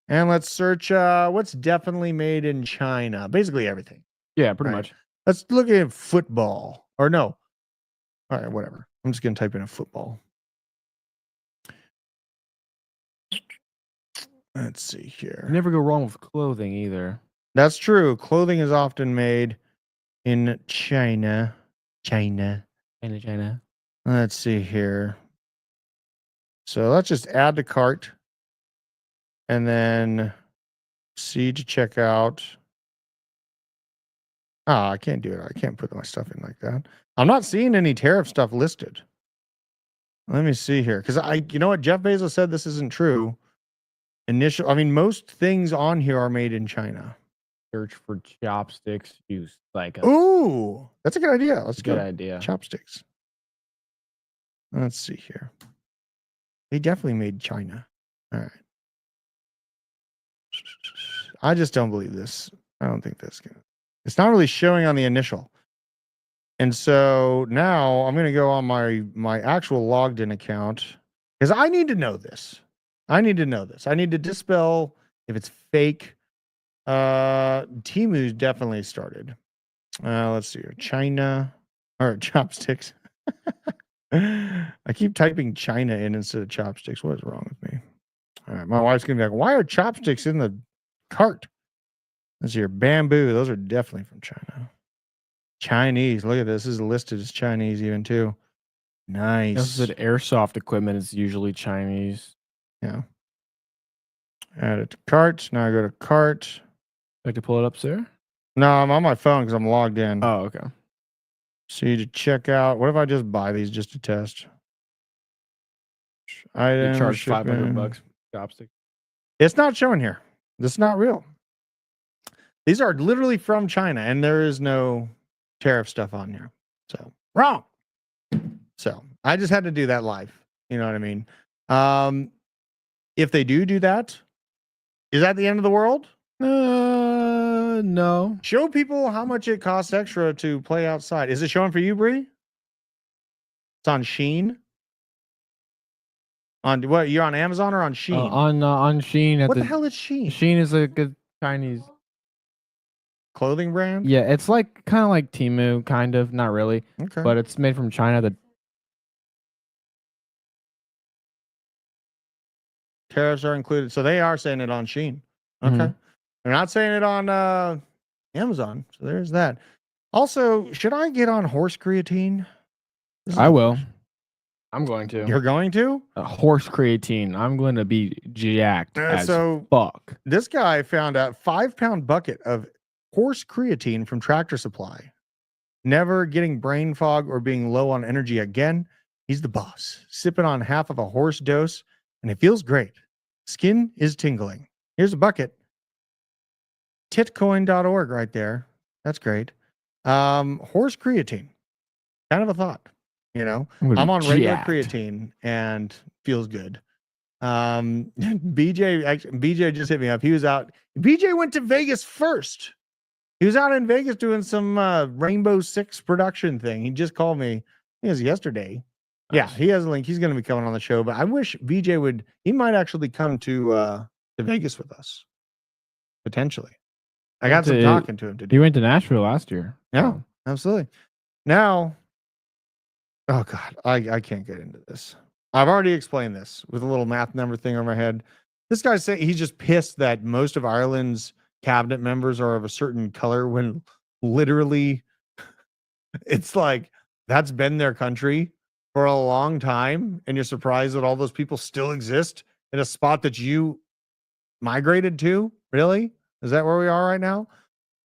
and let's search what's definitely made in China. Basically everything. Yeah, pretty much. Let's look at football. Or no. All right, whatever. I'm just going to type in a football. Let's see here. You never go wrong with clothing either. That's true. Clothing is often made in China. China. Let's see here. So let's just add to cart and then see to check out. I can't do it. I can't put my stuff in like that. I'm not seeing any tariff stuff listed. Let me see here. Because you know what? Jeff Bezos said this isn't true. Most things on here are made in China. Search for chopsticks. Use like a Ooh, that's a good idea. Let's good go. idea. Chopsticks. Let's see here. They definitely made China. All right. I just don't believe this. I don't think this can. It's not really showing on the initial. And so now I'm going to go on my actual logged in account because I need to know this. I need to dispel if it's fake. Timu's definitely started. Let's see here. China or chopsticks. I keep typing China in instead of chopsticks. What is wrong with me? All right. My wife's going to be like, why are chopsticks in the cart? Let's see here. Bamboo. Those are definitely from China. Chinese. Look at this. This is listed as Chinese even too. Nice. This is airsoft equipment. Is usually Chinese. Yeah. Add it to cart. Now I go to cart. Like to pull it up, sir? No, I'm on my phone because I'm logged in. Oh, okay. See to check out. What if I just buy these just to test? You charge $500 chopstick. It's not showing here. This is not real. These are literally from China, and there is no tariff stuff on here. So wrong. So I just had to do that live. You know what I mean? If they do that, is that the end of the world? No. Show people how much it costs extra to play outside. Is it showing for you, Bree? It's on Shein. On what? You're on Amazon or on Shein? On Shein. What the hell is Shein? Shein is a good Chinese clothing brand. Yeah, it's like kind of like Temu, kind of, not really, Okay. but it's made from China. The tariffs are included, so they are saying it on Shein. Okay. Mhm. They're not saying it on Amazon. So there's that. Also, should I get on horse creatine? I will. I'm going to. You're going to? Horse creatine. I'm going to be jacked as fuck. This guy found a 5-pound bucket of horse creatine from Tractor Supply. Never getting brain fog or being low on energy again. He's the boss. Sipping on half of a horse dose, and it feels great. Skin is tingling. Here's a bucket. Titcoin.org right there. That's great. Horse creatine. Kind of a thought. You know, I'm on regular creatine and feels good. BJ just hit me up. He was out. BJ went to Vegas first. He was out in Vegas doing some Rainbow Six production thing. He just called me. It was yesterday. Nice. Yeah, he has a link. He's going to be coming on the show. But I wish BJ would. He might actually come to Vegas with us potentially. I got some talking to him today. He went to Nashville last year. Yeah, absolutely. Now. Oh, God, I can't get into this. I've already explained this with a little math number thing on my head. This guy's saying he's just pissed that most of Ireland's cabinet members are of a certain color when literally it's like that's been their country for a long time. And you're surprised that all those people still exist in a spot that you migrated to? Really? Is that where we are right now?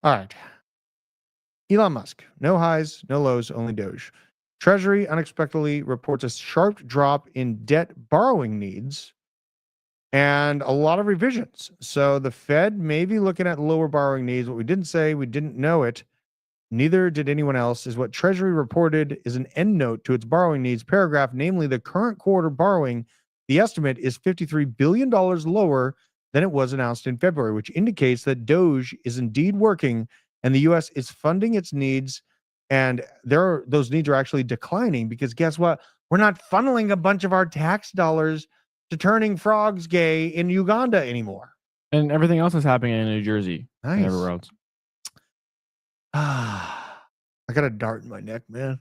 All right. Elon Musk. No highs, no lows, only Doge. Treasury unexpectedly reports a sharp drop in debt borrowing needs and a lot of revisions. So the Fed may be looking at lower borrowing needs. What we didn't say, we didn't know it. Neither did anyone else, is what Treasury reported is an end note to its borrowing needs paragraph, namely the current quarter borrowing. The estimate is $53 billion lower than it was announced in February, which indicates that Doge is indeed working and the U.S. is funding its needs. And those needs are actually declining because guess what? We're not funneling a bunch of our tax dollars to turning frogs gay in Uganda anymore. And everything else is happening in New Jersey. Nice. And everywhere else. I got a dart in my neck, man.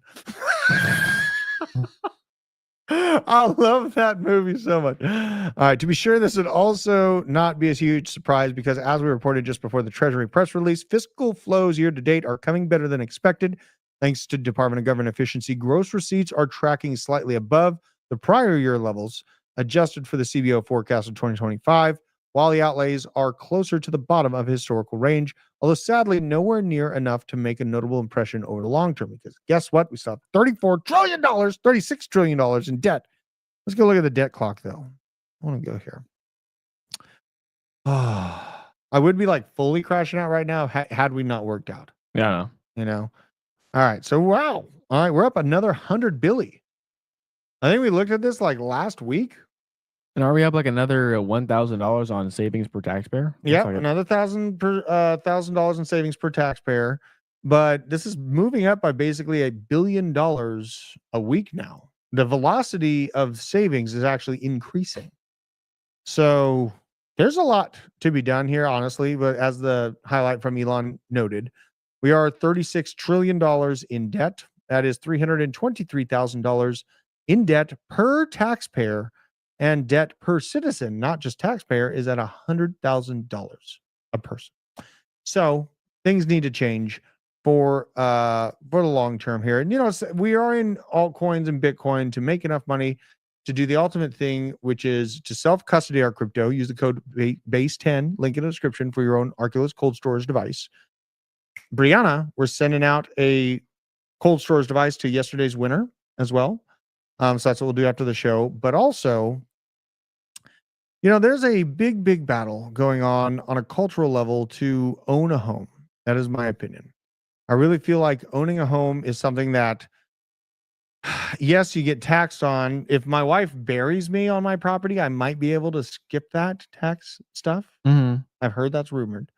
I love that movie so much. All right. To be sure, this would also not be a huge surprise because as we reported just before the Treasury press release, fiscal flows year to date are coming better than expected. Thanks to Department of Government Efficiency, gross receipts are tracking slightly above the prior year levels, adjusted for the CBO forecast of 2025, while the outlays are closer to the bottom of historical range, although sadly nowhere near enough to make a notable impression over the long term. Because guess what? We still have $34 trillion, $36 trillion in debt. Let's go look at the debt clock, though. I want to go here. I would be like fully crashing out right now had we not worked out. Yeah. You know? All right. So, wow. All right. We're up another 100 billion. I think we looked at this like last week. And are we up like another $1,000 on savings per taxpayer? Yeah, like another $1,000 in savings per taxpayer. But this is moving up by basically $1 billion a week now. The velocity of savings is actually increasing. So there's a lot to be done here, honestly. But as the highlight from Elon noted, we are $36 trillion in debt. That is $323,000 in debt per taxpayer. And debt per citizen, not just taxpayer, is at $100,000 a person. So things need to change for the long term here. And we are in altcoins and Bitcoin to make enough money to do the ultimate thing, which is to self-custody our crypto. Use the code BASE10, link in the description, for your own Arculus cold storage device. Brianna, we're sending out a cold storage device to yesterday's winner as well. So that's what we'll do after the show. But also, there's a big battle going on a cultural level to own a home. That is my opinion. I really feel like owning a home is something that, yes, you get taxed on. If my wife buries me on my property, I might be able to skip that tax stuff. Mm-hmm. I've heard that's rumored.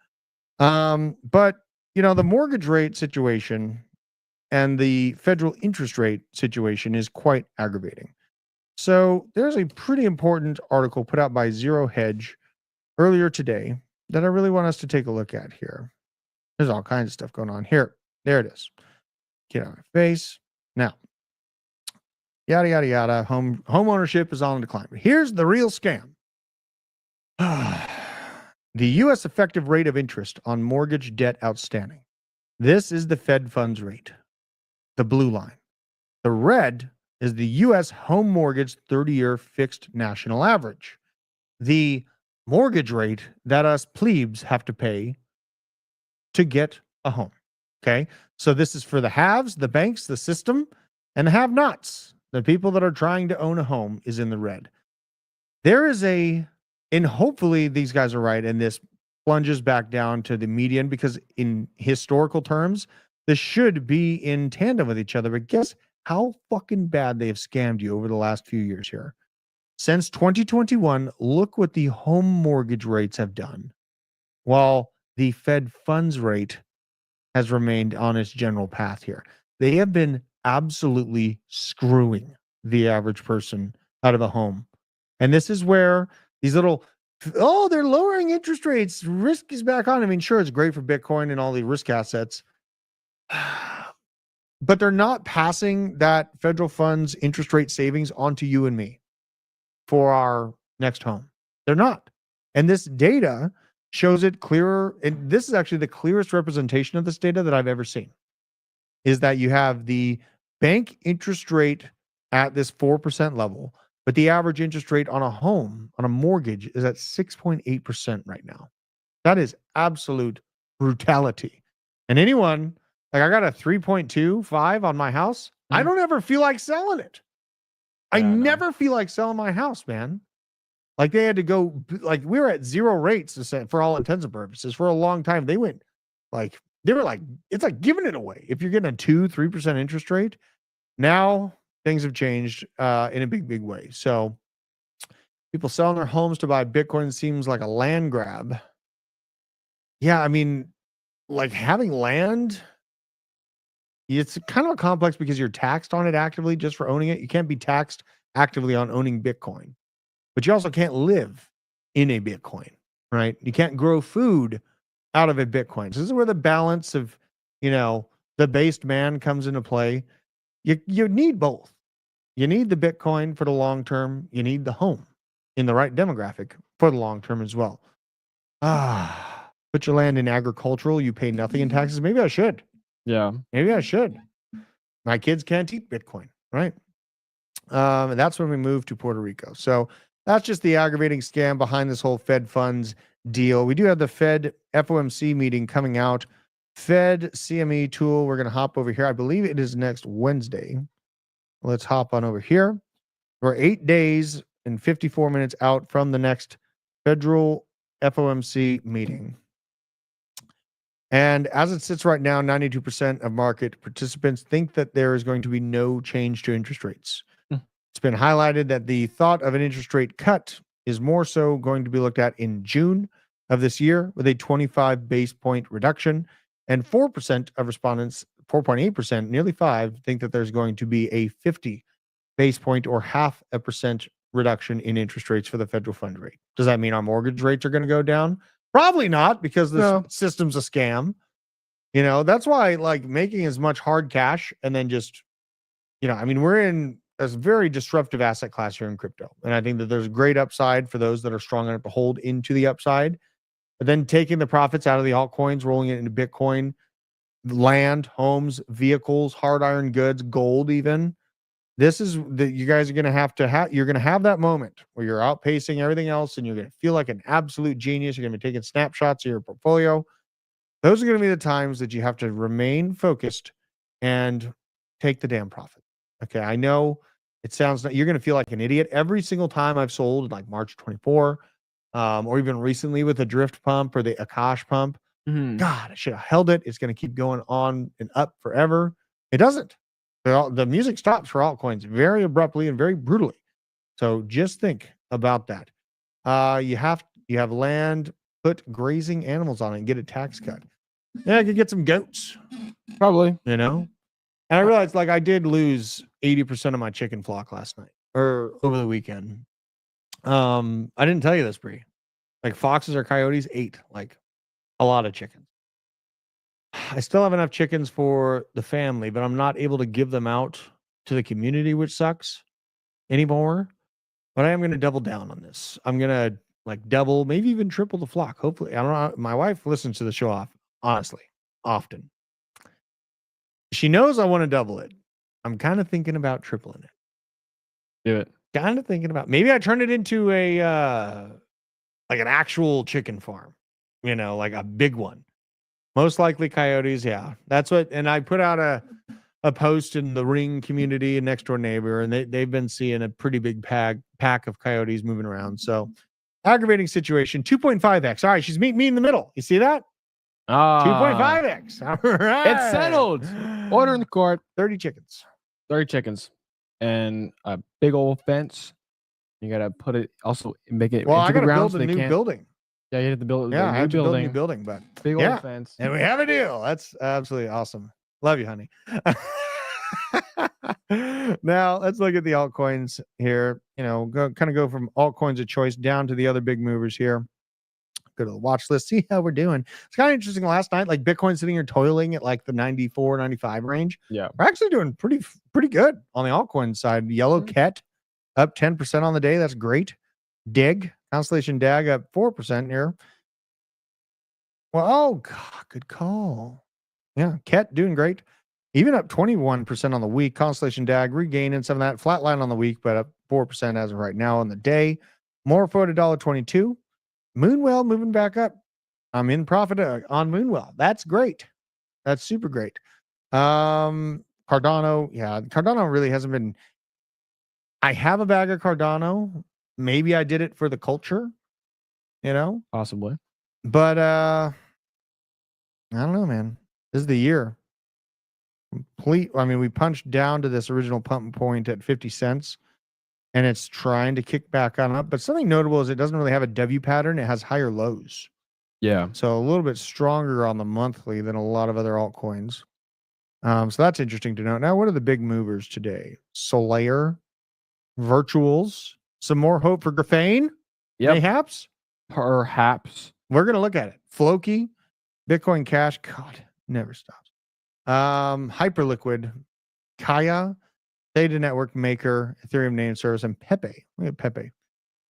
But, the mortgage rate situation and the federal interest rate situation is quite aggravating. So there's a pretty important article put out by Zero Hedge earlier today that I really want us to take a look at here. There's all kinds of stuff going on here. There it is. Get out of my face. Now, yada, yada, yada. Home ownership is on decline. But here's the real scam. The U.S. effective rate of interest on mortgage debt outstanding. This is the Fed funds rate. The blue line. The red is the U.S. home mortgage 30-year fixed national average. The mortgage rate that us plebes have to pay to get a home. Okay? So this is for the haves, the banks, the system, and the have-nots. The people that are trying to own a home is in the red. There is and hopefully these guys are right, and this plunges back down to the median, because in historical terms, this should be in tandem with each other. But guess how fucking bad they have scammed you over the last few years here. Since 2021, look what the home mortgage rates have done, while the Fed funds rate has remained on its general path here. They have been absolutely screwing the average person out of a home. And this is where these little, they're lowering interest rates. Risk is back on. I mean, sure, it's great for Bitcoin and all the risk assets. But they're not passing that federal funds interest rate savings onto you and me for our next home. They're not. And this data shows it clearer. And this is actually the clearest representation of this data that I've ever seen, is that you have the bank interest rate at this 4% level, but the average interest rate on a home, on a mortgage, is at 6.8% right now. That is absolute brutality. And anyone, like, I got a 3.25 on my house. I don't ever feel like selling it. I never feel like selling my house, man. Like, they had to go, like, we were at zero rates for all intents and purposes for a long time. They were like, it's like giving it away. If you're getting a 2-3% interest rate, now things have changed in a big way. So people selling their homes to buy Bitcoin seems like a land grab. Yeah, I mean, like, having land, it's kind of a complex because you're taxed on it actively just for owning it. You can't be taxed actively on owning Bitcoin, but you also can't live in a Bitcoin, right? You can't grow food out of a Bitcoin. So this is where the balance of, the based man comes into play. You need both. You need the Bitcoin for the long term. You need the home in the right demographic for the long term as well. Put your land in agricultural. You pay nothing in taxes. Maybe I should. Yeah. Maybe I should. My kids can't eat Bitcoin, right? And that's when we moved to Puerto Rico. So that's just the aggravating scam behind this whole Fed funds deal. We do have the Fed FOMC meeting coming out. Fed CME tool. We're going to hop over here. I believe it is next Wednesday. Let's hop on over here. We're 8 days and 54 minutes out from the next federal FOMC meeting. And as it sits right now, 92% of market participants think that there is going to be no change to interest rates. It's been highlighted that the thought of an interest rate cut is more so going to be looked at in June of this year with a 25 base point reduction. And 4% of respondents, 4.8%, nearly 5, think that there's going to be a 50 base point or 0.5% reduction in interest rates for the federal fund rate. Does that mean our mortgage rates are going to go down? Probably not, because the system's a scam. You know, that's why like making as much hard cash and then just, you know, I mean, we're in a very disruptive asset class here in crypto. And I think that there's great upside for those that are strong enough to hold into the upside. But then taking the profits out of the altcoins, rolling it into Bitcoin, land, homes, vehicles, hard iron goods, gold even. This is that you guys are going to have, you're going to have that moment where you're outpacing everything else and you're going to feel like an absolute genius. You're going to be taking snapshots of your portfolio. Those are going to be the times that you have to remain focused and take the damn profit. Okay. I know it sounds like you're going to feel like an idiot every single time I've sold, like March 24, or even recently with the drift pump or the Akash pump. God, I should have held it. It's going to keep going on and up forever. It doesn't. The music stops for altcoins very abruptly and very brutally. So just think about that. You have land, put grazing animals on it and get a tax cut. Yeah, I could get some goats. Probably. You know? And I realized like I did lose 80% of my chicken flock last night or over the weekend. I didn't tell you this, Bree. Like foxes or coyotes ate like a lot of chickens. I still have enough chickens for the family, but I'm not able to give them out to the community, which sucks anymore. But I am going to double down on this. I'm going to like double, maybe even triple the flock. Hopefully, I don't know. My wife listens to the show honestly, often. She knows I want to double it. I'm kind of thinking about tripling it. Do it. Kind of thinking about maybe I turn it into a like an actual chicken farm, you know, like a big one. Most likely coyotes, yeah. That's what, and I put out a post in the Ring community, a next door neighbor, and they've been seeing a pretty big pack of coyotes moving around. So aggravating situation, 2.5x. All right, she's meeting me in the middle. You see that? 2.5x. All right. It's settled. Order in the court. 30 chickens. 30 chickens. And a big old fence. You got to put it, also make it. Well, I got to build so a new building. Yeah, you have to build I have to build a new building, but big old fence. And we have a deal. That's absolutely awesome. Love you, honey. Now let's look at the altcoins here. You know, go from altcoins of choice down to the other big movers here. Go to the watch list, see how we're doing. It's kind of interesting. Last night, like Bitcoin sitting here toiling at like the 94, 95 range. Yeah, we're actually doing pretty good on the altcoin side. Yellow Ket up 10% on the day. That's great. Dig. Constellation DAG up 4% here. Well, oh, God, good call. Yeah, Ket doing great. Even up 21% on the week. Constellation DAG regaining some of that. Flatline on the week, but up 4% as of right now on the day. Morpho to $1.22. Moonwell moving back up. I'm in profit on Moonwell. That's great. That's super great. Cardano, yeah, Cardano really hasn't been. I have a bag of Cardano. Maybe I did it for the culture, you know? possibly. But I don't know, man. This is the year. I mean, we punched down to this original pump point at 50 cents, and it's trying to kick back on up. But something notable is it doesn't really have a W pattern. It has higher lows. Yeah. So a little bit stronger on the monthly than a lot of other altcoins. So that's interesting to know. Now, what are the big movers today? Solaire, Virtuals, some more hope for graphene. Yep. Perhaps. We're going to look at it. Floki, Bitcoin Cash. God, never stops. Hyperliquid, Kaya, Data Network Maker, Ethereum Name Service, and Pepe. Look at Pepe.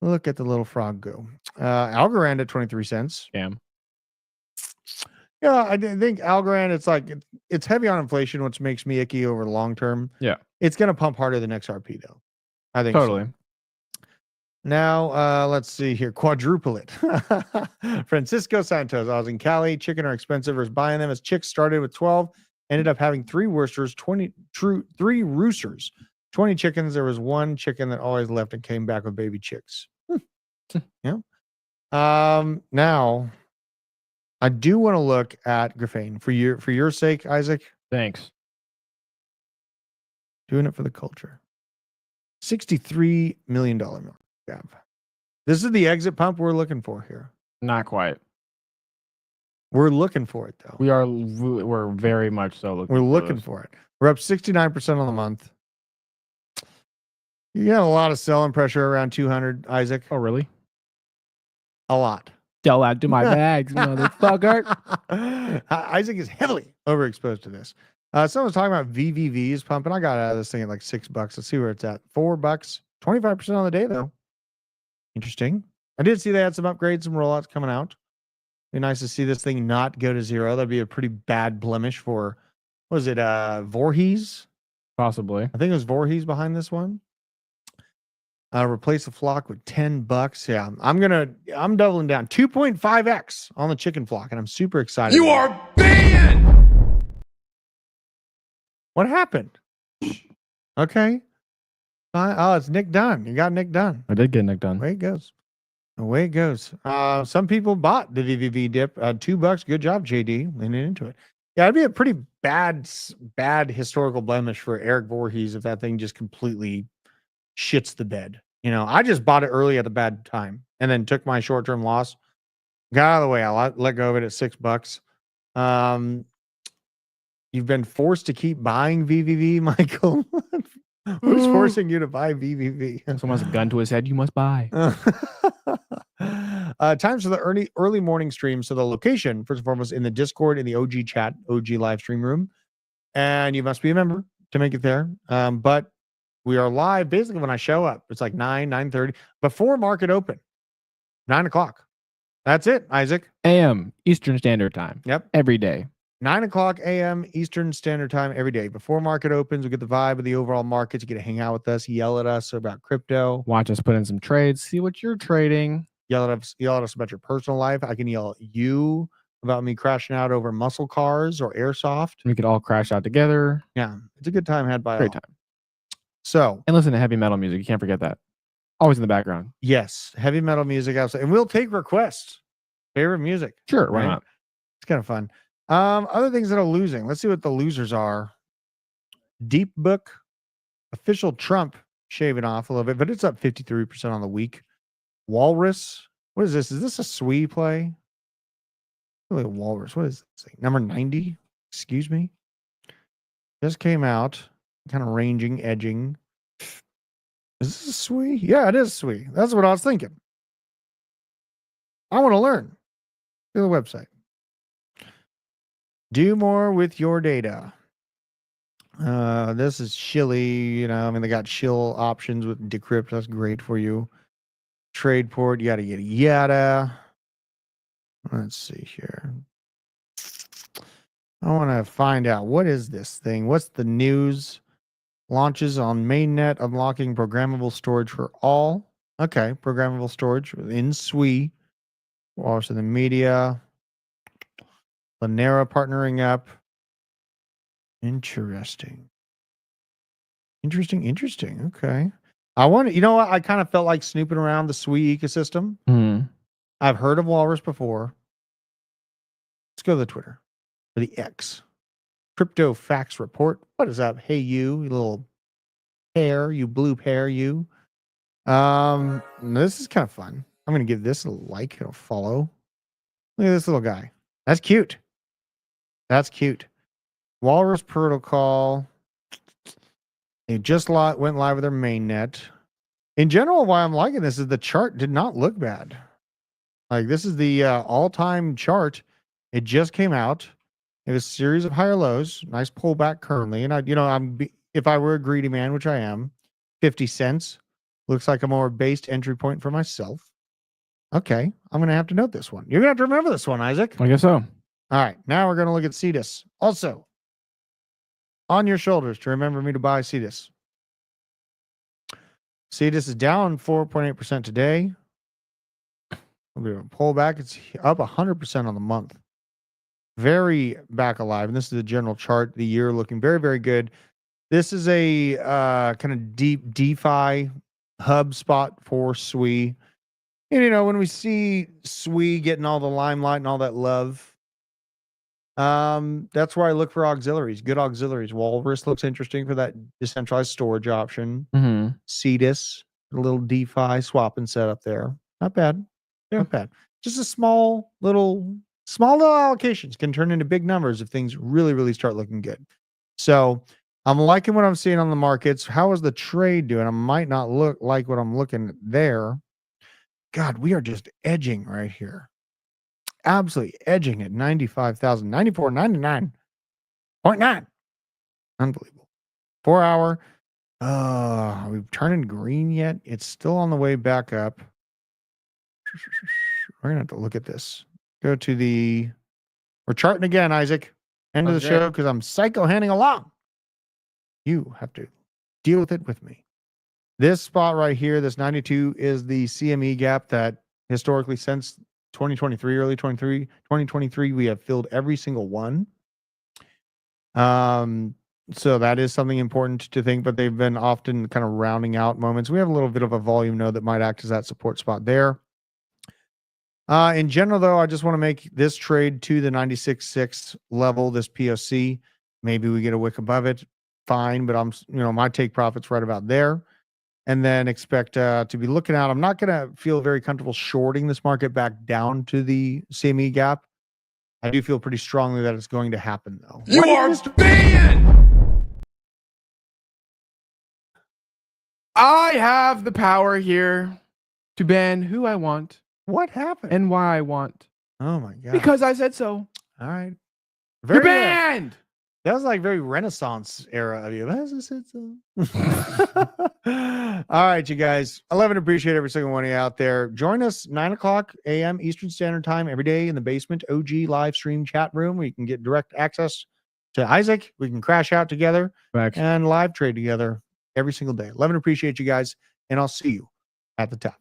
Look at the little frog go. Algorand at 23 cents. Scam. Yeah, I think Algorand, it's like it's heavy on inflation, which makes me icky over the long term. Yeah. It's gonna pump harder than XRP though. I think so. Totally. Now, let's see here. Quadruple it. Francisco Santos. I was in Cali. Chicken are expensive versus buying them. As chicks started with 12, ended up having 3 roosters, 3 roosters, 20 chickens. There was 1 chicken that always left and came back with baby chicks. Yeah. Now, I do want to look at Graphane for your sake, Isaac. Thanks. Doing it for the culture. $63 million market cap. This is the exit pump we're looking for here. Not quite. We're looking for it though. We're very much so looking. We're looking for it. We're up 69% on the month. You got a lot of selling pressure around 200, Isaac. Oh, really? A lot. Sell out to my bags, motherfucker. Isaac is heavily overexposed to this. Someone's talking about VVVs pumping. I got out of this thing at like $6. Let's see where it's at. $4. 25% on the day though. Interesting. I did see they had some upgrades, some rollouts coming out. Be nice to see this thing not go to 0. That'd be a pretty bad blemish for, what was it, Voorhees? Possibly. I think it was Voorhees behind this one. Replace the flock with $10. Yeah, I'm doubling down. 2.5x on the chicken flock, and I'm super excited. You are banned! What happened? Okay. Oh, it's Nick Dunn. You got Nick Dunn. I did get Nick done. Away it goes. Away it goes. Some people bought the VVV dip. $2. Good job, JD. Leaning into it. Yeah, it'd be a pretty bad historical blemish for Eric Voorhees if that thing just completely shits the bed. You know, I just bought it early at a bad time and then took my short-term loss. Got out of the way. I let go of it at $6. You've been forced to keep buying VVV, Michael. Who's forcing you to buy VVV? Someone has a gun to his head. You must buy. Times for the early morning stream. So the location, first and foremost, in the Discord, in the OG chat, OG live stream room. And you must be a member to make it there. But we are live basically when I show up. It's like 9:30 before market open. 9 o'clock. That's it, Isaac. AM Eastern Standard Time. Yep. Every day. 9 o'clock a.m. Eastern Standard Time every day. Before market opens, we get the vibe of the overall markets. You get to hang out with us, yell at us about crypto. Watch us put in some trades, see what you're trading. Yell at us about your personal life. I can yell at you about me crashing out over muscle cars or airsoft. We could all crash out together. Yeah, it's a good time had by Great all. time. So, and listen to heavy metal music. You can't forget that. Always in the background. Yes, heavy metal music outside. And we'll take requests. Favorite music. Sure, why right? not? It's kind of fun. Other things that are losing. Let's see what the losers are. Deep Book, official Trump shaving off a little bit, but it's up 53% on the week. Walrus. What is this? Is this a SWE play? Really a walrus. What is this thing? Number 90? Excuse me. Just came out. Kind of ranging, edging. Is this a SWE? Yeah, it is SWE. That's what I was thinking. I want to learn. Do the website. Do more with your data. This is Shilly. You know, I mean, they got shill options with decrypt. That's great for you. Trade port, yada, yada, yada. Let's see here. I want to find out, what is this thing? What's the news? Launches on mainnet, unlocking programmable storage for all. Okay, programmable storage in SWE. Also the media. Lanera partnering up. Interesting. Okay. I want to, you know what? I kind of felt like snooping around the SWE ecosystem. I've heard of Walrus before. Let's go to the Twitter or the X. Crypto Facts Report. What is up? Hey, you little pear, you blue pear, you. This is kind of fun. I'm going to give this a like and a follow. Look at this little guy. That's cute. Walrus Protocol. They just went live with their mainnet. In general, why I'm liking this is the chart did not look bad. Like, this is the all-time chart. It just came out. It was a series of higher lows. Nice pullback currently. And if I were a greedy man, which I am, 50 cents looks like a more based entry point for myself. Okay, I'm going to have to note this one. You're going to have to remember this one, Isaac. I guess so. All right, now we're going to look at CETUS. Also, on your shoulders to remember me to buy CETUS. CETUS is down 4.8% today. We'll pull back. It's up 100% on the month. Very back alive. And this is the general chart. The year looking very, very good. This is a kind of deep DeFi hub spot for SWE. And, you know, when we see SWE getting all the limelight and all that love, that's where I look for auxiliaries, good auxiliaries. Walrus looks interesting for that decentralized storage option. Mm-hmm. CETUS, a little DeFi swap and setup there. Not bad. Yeah. Not bad. Just a small little allocations can turn into big numbers if things really, really start looking good. So I'm liking what I'm seeing on the markets. How is the trade doing? I might not look like what I'm looking at there. God, we are just edging right here. Absolutely edging at 95,000, 94.99.9. Unbelievable. 4 hour. We've turned green yet. It's still on the way back up. We're gonna have to look at this. Go to the. We're charting again, Isaac. End of the show because I'm psycho handing along. You have to deal with it with me. This spot right here, this 92, is the CME gap that historically since 2023, early 2023, we have filled every single one. So that is something important to think, but they've been often kind of rounding out moments. We have a little bit of a volume node that might act as that support spot there. In general, though, I just want to make this trade to the 96.6 level, this POC. Maybe we get a wick above it. Fine, but my take profit's right about there. And then expect to be looking out. I'm not going to feel very comfortable shorting this market back down to the CME gap. I do feel pretty strongly that it's going to happen, though. You are banned! I have the power here to ban who I want What happened? and why I want. Oh my god! Because I said so. All right, You're banned. That was like very Renaissance era of you. As I said so. All right, you guys. I love and appreciate every single one of you out there. Join us 9:00 a.m. Eastern Standard Time every day in the basement OG live stream chat room where you can get direct access to Isaac. We can crash out together and live trade together every single day. Love and appreciate you guys, and I'll see you at the top.